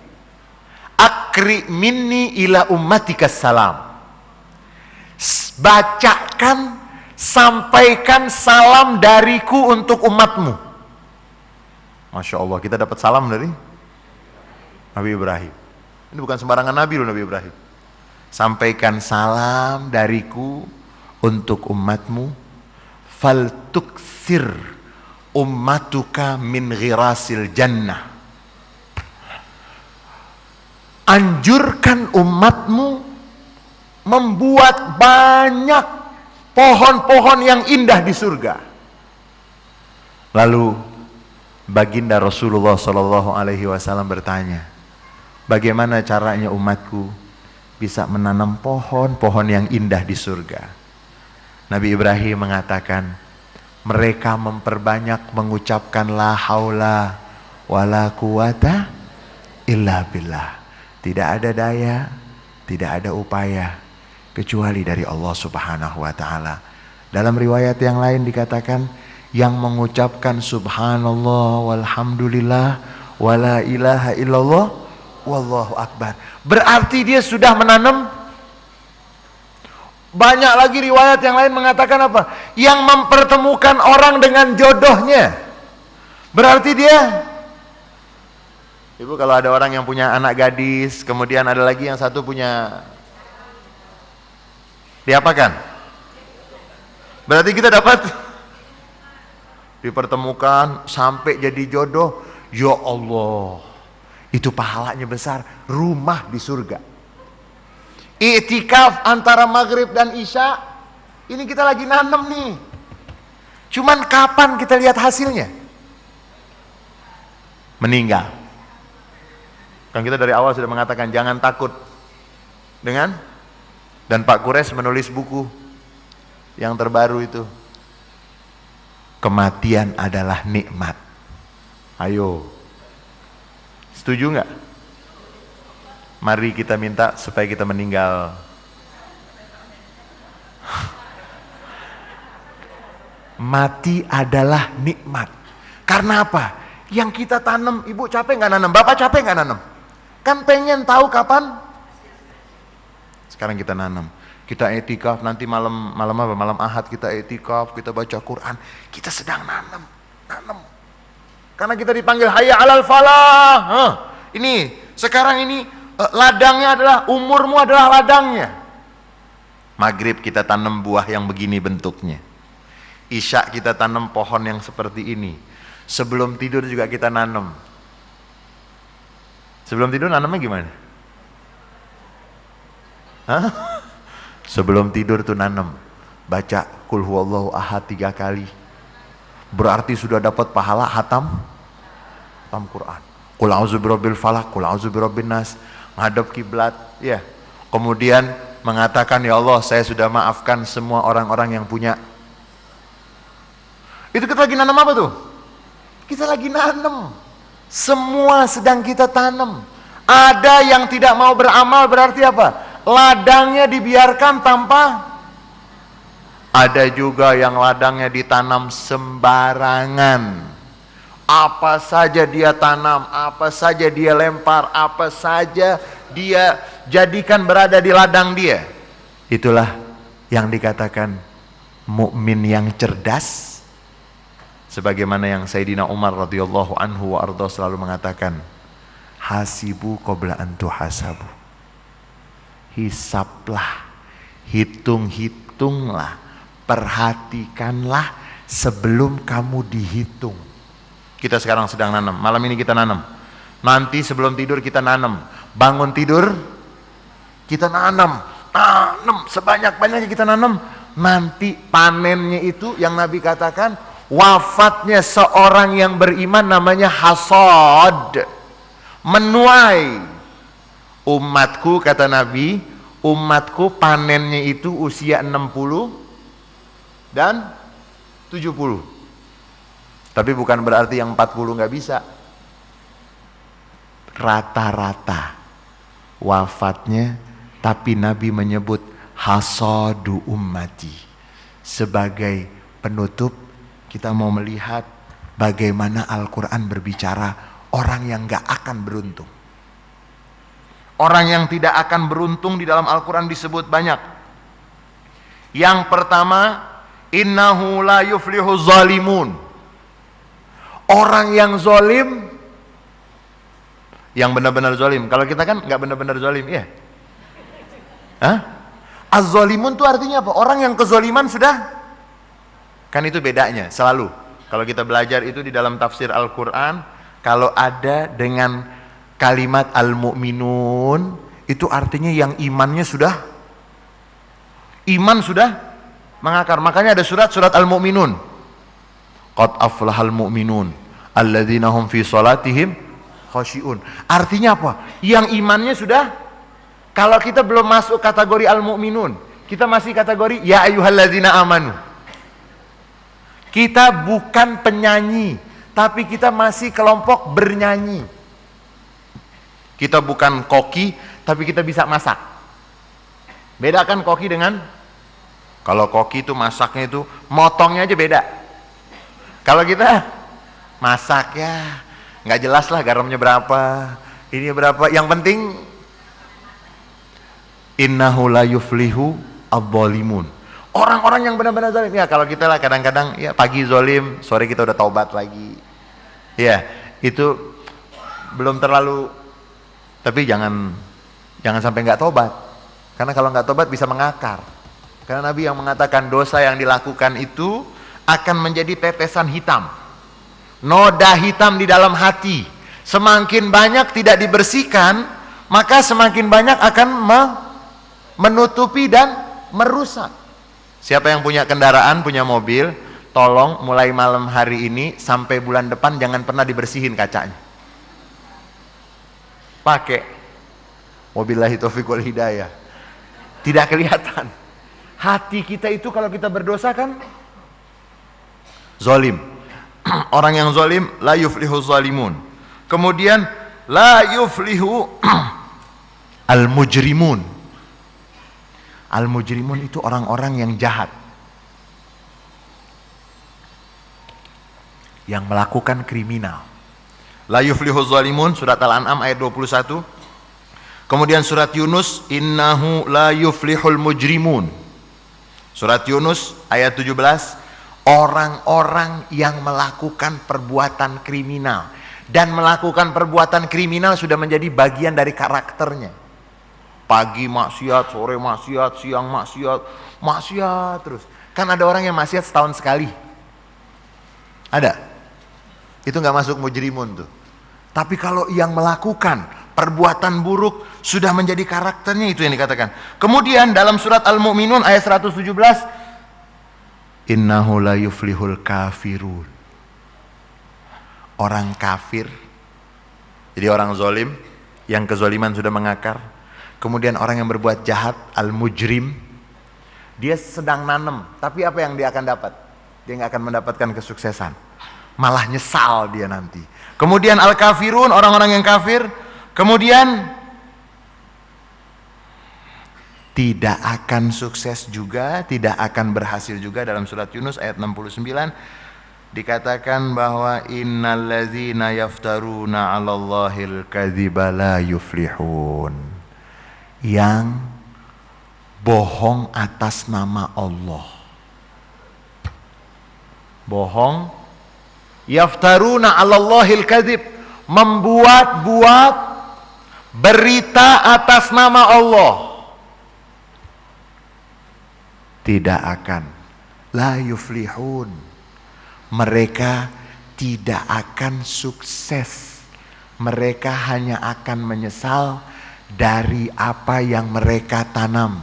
Akri minni ila ummatika salam. Bacakan, sampaikan salam dariku untuk umatmu. Masya Allah, kita dapat salam dari Nabi Ibrahim. Ini bukan sembarangan Nabi loh, Nabi Ibrahim. Sampaikan salam dariku untuk umatmu. Fal tuksir ummatuka min ghirasil jannah. Anjurkan umatmu membuat banyak pohon-pohon yang indah di surga. Lalu baginda Rasulullah SAW bertanya, bagaimana caranya umatku bisa menanam pohon-pohon yang indah di surga? Nabi Ibrahim mengatakan, mereka memperbanyak mengucapkan la haula wala quwata illa billah. Tidak ada daya, tidak ada upaya kecuali dari Allah Subhanahu wa taala. Dalam riwayat yang lain dikatakan, yang mengucapkan subhanallah walhamdulillah wala ilaha illallah wallahu akbar, berarti dia sudah menanam. Banyak lagi riwayat yang lain mengatakan apa? Yang mempertemukan orang dengan jodohnya, berarti dia. Ibu, kalau ada orang yang punya anak gadis, kemudian ada lagi yang satu punya, diapakan? Berarti kita dapat dipertemukan sampai jadi jodoh. Ya Allah, itu pahalanya besar, rumah di surga. I'tikaf antara maghrib dan isya, ini kita lagi nanam nih. Cuman kapan kita lihat hasilnya? Meninggal. Kan kita dari awal sudah mengatakan jangan takut dengan, dan Pak Kures menulis buku yang terbaru itu, kematian adalah nikmat. Ayo, setuju nggak? Mari kita minta supaya kita meninggal. Mati adalah nikmat. Karena apa? Yang kita tanam, ibu capek nggak nanam? Bapak capek nggak nanam? Kan pengen tahu kapan. Sekarang kita nanam. Kita etikaf, nanti malam apa? Malam Ahad kita etikaf, kita baca Quran. Kita sedang nanam. Karena kita dipanggil hayya 'alal falah. Ini sekarang ini ladangnya adalah, umurmu adalah ladangnya. Maghrib kita tanam buah yang begini bentuknya. Isya kita tanam pohon yang seperti ini. Sebelum tidur juga kita nanam. Sebelum tidur nanamnya gimana? Hah? Sebelum tidur tuh nanam, baca Qul huwallahu ahad 3 kali. Berarti sudah dapat pahala hatam Quran. Qul a'udzu birabbil falaq, qul a'udzu birabbin nas, ngadep kiblat, ya. Kemudian mengatakan, ya Allah, saya sudah maafkan semua orang-orang yang punya. Itu kita lagi nanam apa tuh? Kita lagi nanam. Semua sedang kita tanam. Ada yang tidak mau beramal, berarti apa? Ladangnya dibiarkan tanpa Ada juga yang ladangnya ditanam sembarangan. Apa saja dia tanam, apa saja dia lempar, apa saja dia jadikan berada di ladang dia. Itulah yang dikatakan mukmin yang cerdas. Sebagaimana yang Sayyidina Umar radhiyallahu anhu wa arda selalu mengatakan, hasibu qabla an tuhasabu. Hisablah, hitung-hitunglah, perhatikanlah sebelum kamu dihitung. Kita sekarang sedang nanam, malam ini kita nanam. Nanti sebelum tidur kita nanam. Bangun tidur, kita nanam. Tanam, sebanyak-banyaknya kita nanam. Nanti panennya itu yang Nabi katakan, wafatnya seorang yang beriman namanya hasad. Menuai. Umatku, kata Nabi, umatku panennya itu usia 60 dan 70. Tapi bukan berarti yang 40 nggak bisa. Rata-rata wafatnya, tapi Nabi menyebut hasadu ummati. Sebagai penutup, kita mau melihat bagaimana Al-Quran berbicara orang yang nggak akan beruntung. Orang yang tidak akan beruntung di dalam Al-Quran disebut banyak. Yang pertama, innahu la yuflihu zalimun. Orang yang zolim, yang benar-benar zolim. Kalau kita kan nggak benar-benar zolim, ya. Az-zolimun itu artinya apa? Orang yang kezoliman sudah, kan itu bedanya selalu. Kalau kita belajar itu di dalam tafsir Al-Quran, kalau ada dengan kalimat al-mu'minun, itu artinya yang imannya sudah, iman sudah mengakar. Makanya ada surat al-mu'minun. Qad aflahal mu'minun alladzina hum fi salatihim khashi'un. Artinya apa? Yang imannya sudah, kalau kita belum masuk kategori al-mu'minun, kita masih kategori ya ayyuhalladzina amanu. Kita bukan penyanyi, tapi kita masih kelompok bernyanyi. Kita bukan koki, tapi kita bisa masak. Bedakan koki dengan, kalau koki itu masaknya itu motongnya aja beda. Kalau kita masak ya nggak jelas lah garamnya berapa, ini berapa. Yang penting innahu la yuflihu adh-dhalimun. Orang-orang yang benar-benar zalim. Ya kalau kita lah kadang-kadang ya pagi zalim, sore kita udah taubat lagi. Ya itu belum terlalu. Tapi jangan sampai nggak taubat. Karena kalau nggak taubat bisa mengakar. Karena Nabi yang mengatakan dosa yang dilakukan itu akan menjadi tetesan hitam, noda hitam di dalam hati. Semakin banyak tidak dibersihkan, maka semakin banyak akan menutupi dan merusak. Siapa yang punya kendaraan, punya mobil, tolong mulai malam hari ini sampai bulan depan jangan pernah dibersihin kacanya. Pakai wabillahi taufiq wal hidayah. Tidak kelihatan. Hati kita itu kalau kita berdosa kan zolim. Orang yang zolim la yuflihu zalimun. Kemudian la yuflihu al-mujrimun. Al-mujrimun itu orang-orang yang jahat, yang melakukan kriminal. La yuflihu zalimun, surat Al-An'am ayat 21. Kemudian surat Yunus, innahu la yuflihul mujrimun. Surat Yunus ayat 17. Orang-orang yang melakukan perbuatan kriminal. Dan melakukan perbuatan kriminal sudah menjadi bagian dari karakternya. Pagi maksiat, sore maksiat, siang maksiat, maksiat terus. Kan ada orang yang maksiat setahun sekali. Ada. Itu nggak masuk mujrimun tuh. Tapi kalau yang melakukan perbuatan buruk sudah menjadi karakternya, itu yang dikatakan. Kemudian dalam surat Al-Mu'minun ayat 117, innahu la yuflihul kafirun. Orang kafir, jadi orang zolim, yang kezoliman sudah mengakar. Kemudian orang yang berbuat jahat, al-mujrim, dia sedang nanam, tapi apa yang dia akan dapat? Dia nggak akan mendapatkan kesuksesan, malah nyesal dia nanti. Kemudian al-kafirun, orang-orang yang kafir. Kemudian tidak akan sukses juga, tidak akan berhasil juga. Dalam surat Yunus ayat 69 dikatakan bahwa innallazina yaftaruna 'alallahil kadziba la yuflihun. Yang bohong atas nama Allah. Bohong, yaftaruna 'alallahil kadzib, membuat-buat berita atas nama Allah. Tidak akan, la yuflihun, mereka tidak akan sukses. Mereka hanya akan menyesal dari apa yang mereka tanam.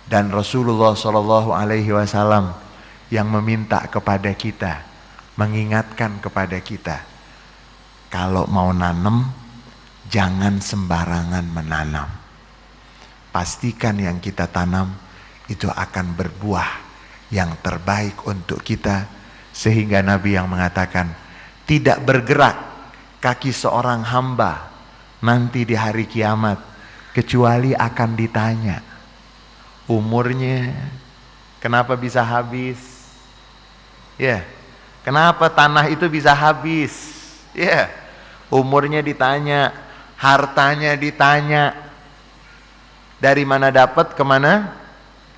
Dan Rasulullah SAW yang meminta kepada kita, mengingatkan kepada kita, kalau mau nanam jangan sembarangan menanam. Pastikan yang kita tanam itu akan berbuah yang terbaik untuk kita. Sehingga Nabi yang mengatakan, tidak bergerak kaki seorang hamba nanti di hari kiamat kecuali akan ditanya umurnya, kenapa bisa habis? Ya, kenapa tanah itu bisa habis? Ya, umurnya ditanya, hartanya ditanya, dari mana dapat, kemana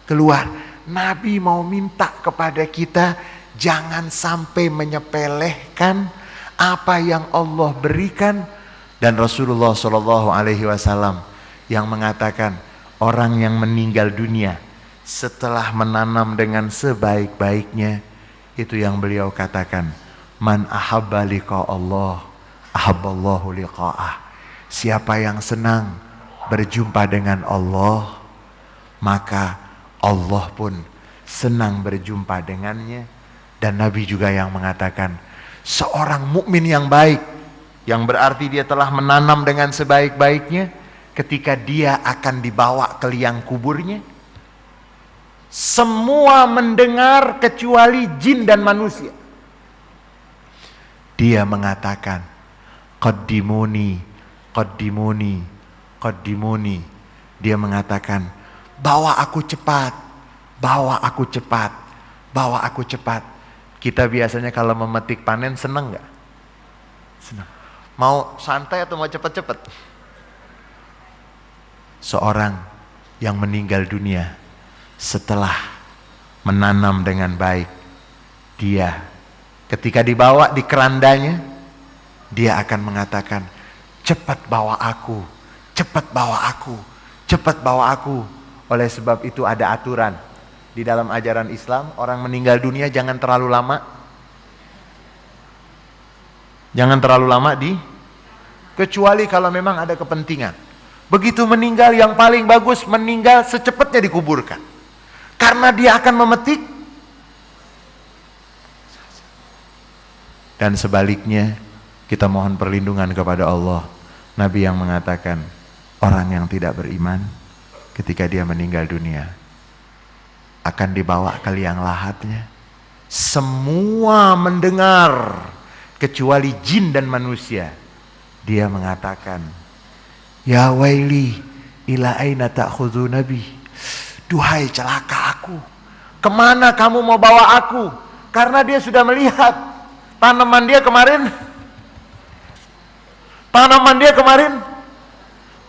keluar. Nabi mau minta kepada kita, jangan sampai menyepelehkan apa yang Allah berikan. Dan Rasulullah SAW yang mengatakan, orang yang meninggal dunia setelah menanam dengan sebaik-baiknya, itu yang beliau katakan, man ahabba liqa Allah ahabballahu liqa'ah. Siapa yang senang berjumpa dengan Allah, maka Allah pun senang berjumpa dengannya. Dan Nabi juga yang mengatakan, seorang mukmin yang baik, yang berarti dia telah menanam dengan sebaik-baiknya, ketika dia akan dibawa ke liang kuburnya, semua mendengar kecuali jin dan manusia. Dia mengatakan, qaddimuni, qaddimuni, qaddimuni. Dia mengatakan, bawa aku cepat, bawa aku cepat, bawa aku cepat. Kita biasanya kalau memetik panen senang gak? Senang. Mau santai atau mau cepat-cepat? Seorang yang meninggal dunia setelah menanam dengan baik, dia ketika dibawa di kerandanya, dia akan mengatakan, cepat bawa aku, cepat bawa aku, cepat bawa aku. Oleh sebab itu ada aturan di dalam ajaran Islam, orang meninggal dunia jangan terlalu lama. Jangan terlalu lama kecuali kalau memang ada kepentingan. Begitu meninggal, yang paling bagus meninggal secepatnya dikuburkan. Karena dia akan memetik. Dan sebaliknya, kita mohon perlindungan kepada Allah. Nabi yang mengatakan, orang yang tidak beriman ketika dia meninggal dunia akan dibawa ke liang lahatnya. Semua mendengar kecuali jin dan manusia. Dia mengatakan, ya waili ila aina ta'khudhu nabi. Duhai celaka aku, kemana kamu mau bawa aku? Karena dia sudah melihat tanaman dia kemarin.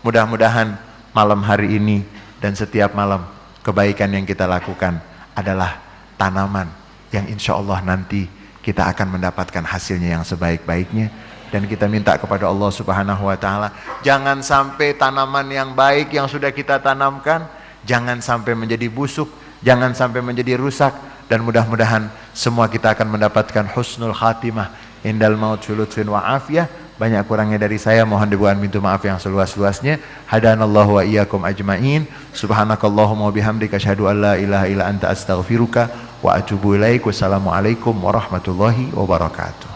Mudah-mudahan malam hari ini dan setiap malam kebaikan yang kita lakukan adalah tanaman yang insya Allah nanti kita akan mendapatkan hasilnya yang sebaik-baiknya. Dan kita minta kepada Allah Subhanahu wa ta'ala, jangan sampai tanaman yang baik yang sudah kita tanamkan, jangan sampai menjadi busuk, jangan sampai menjadi rusak. Dan mudah-mudahan semua kita akan mendapatkan husnul khatimah indal maut fi lutfin wa afiyah. Banyak kurangnya dari saya, mohon dibuat minta maaf yang seluas-luasnya. Hadanallahu wa iyyakum ajma'in. Subhanakallahumma wa bihamdika asyhadu an la ilaha illa anta astaghfiruka wa atubu ilaik. Wassalamualaikum warahmatullahi wabarakatuh.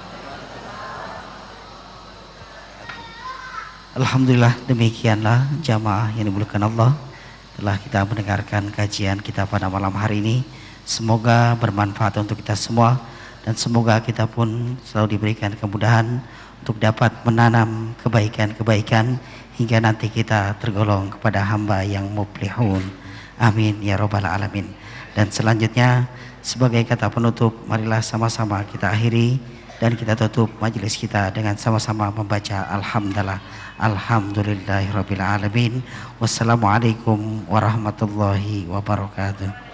Alhamdulillah, demikianlah jamaah yang dimuliakan Allah, telah kita mendengarkan kajian kita pada malam hari ini. Semoga bermanfaat untuk kita semua, dan semoga kita pun selalu diberikan kemudahan untuk dapat menanam kebaikan-kebaikan hingga nanti kita tergolong kepada hamba yang muflihun. Amin ya robbal alamin. Dan selanjutnya sebagai kata penutup, marilah sama-sama kita akhiri dan kita tutup majelis kita dengan sama-sama membaca alhamdulillah. Alhamdulillahirabbil alamin. Wassalamualaikum warahmatullahi wabarakatuh.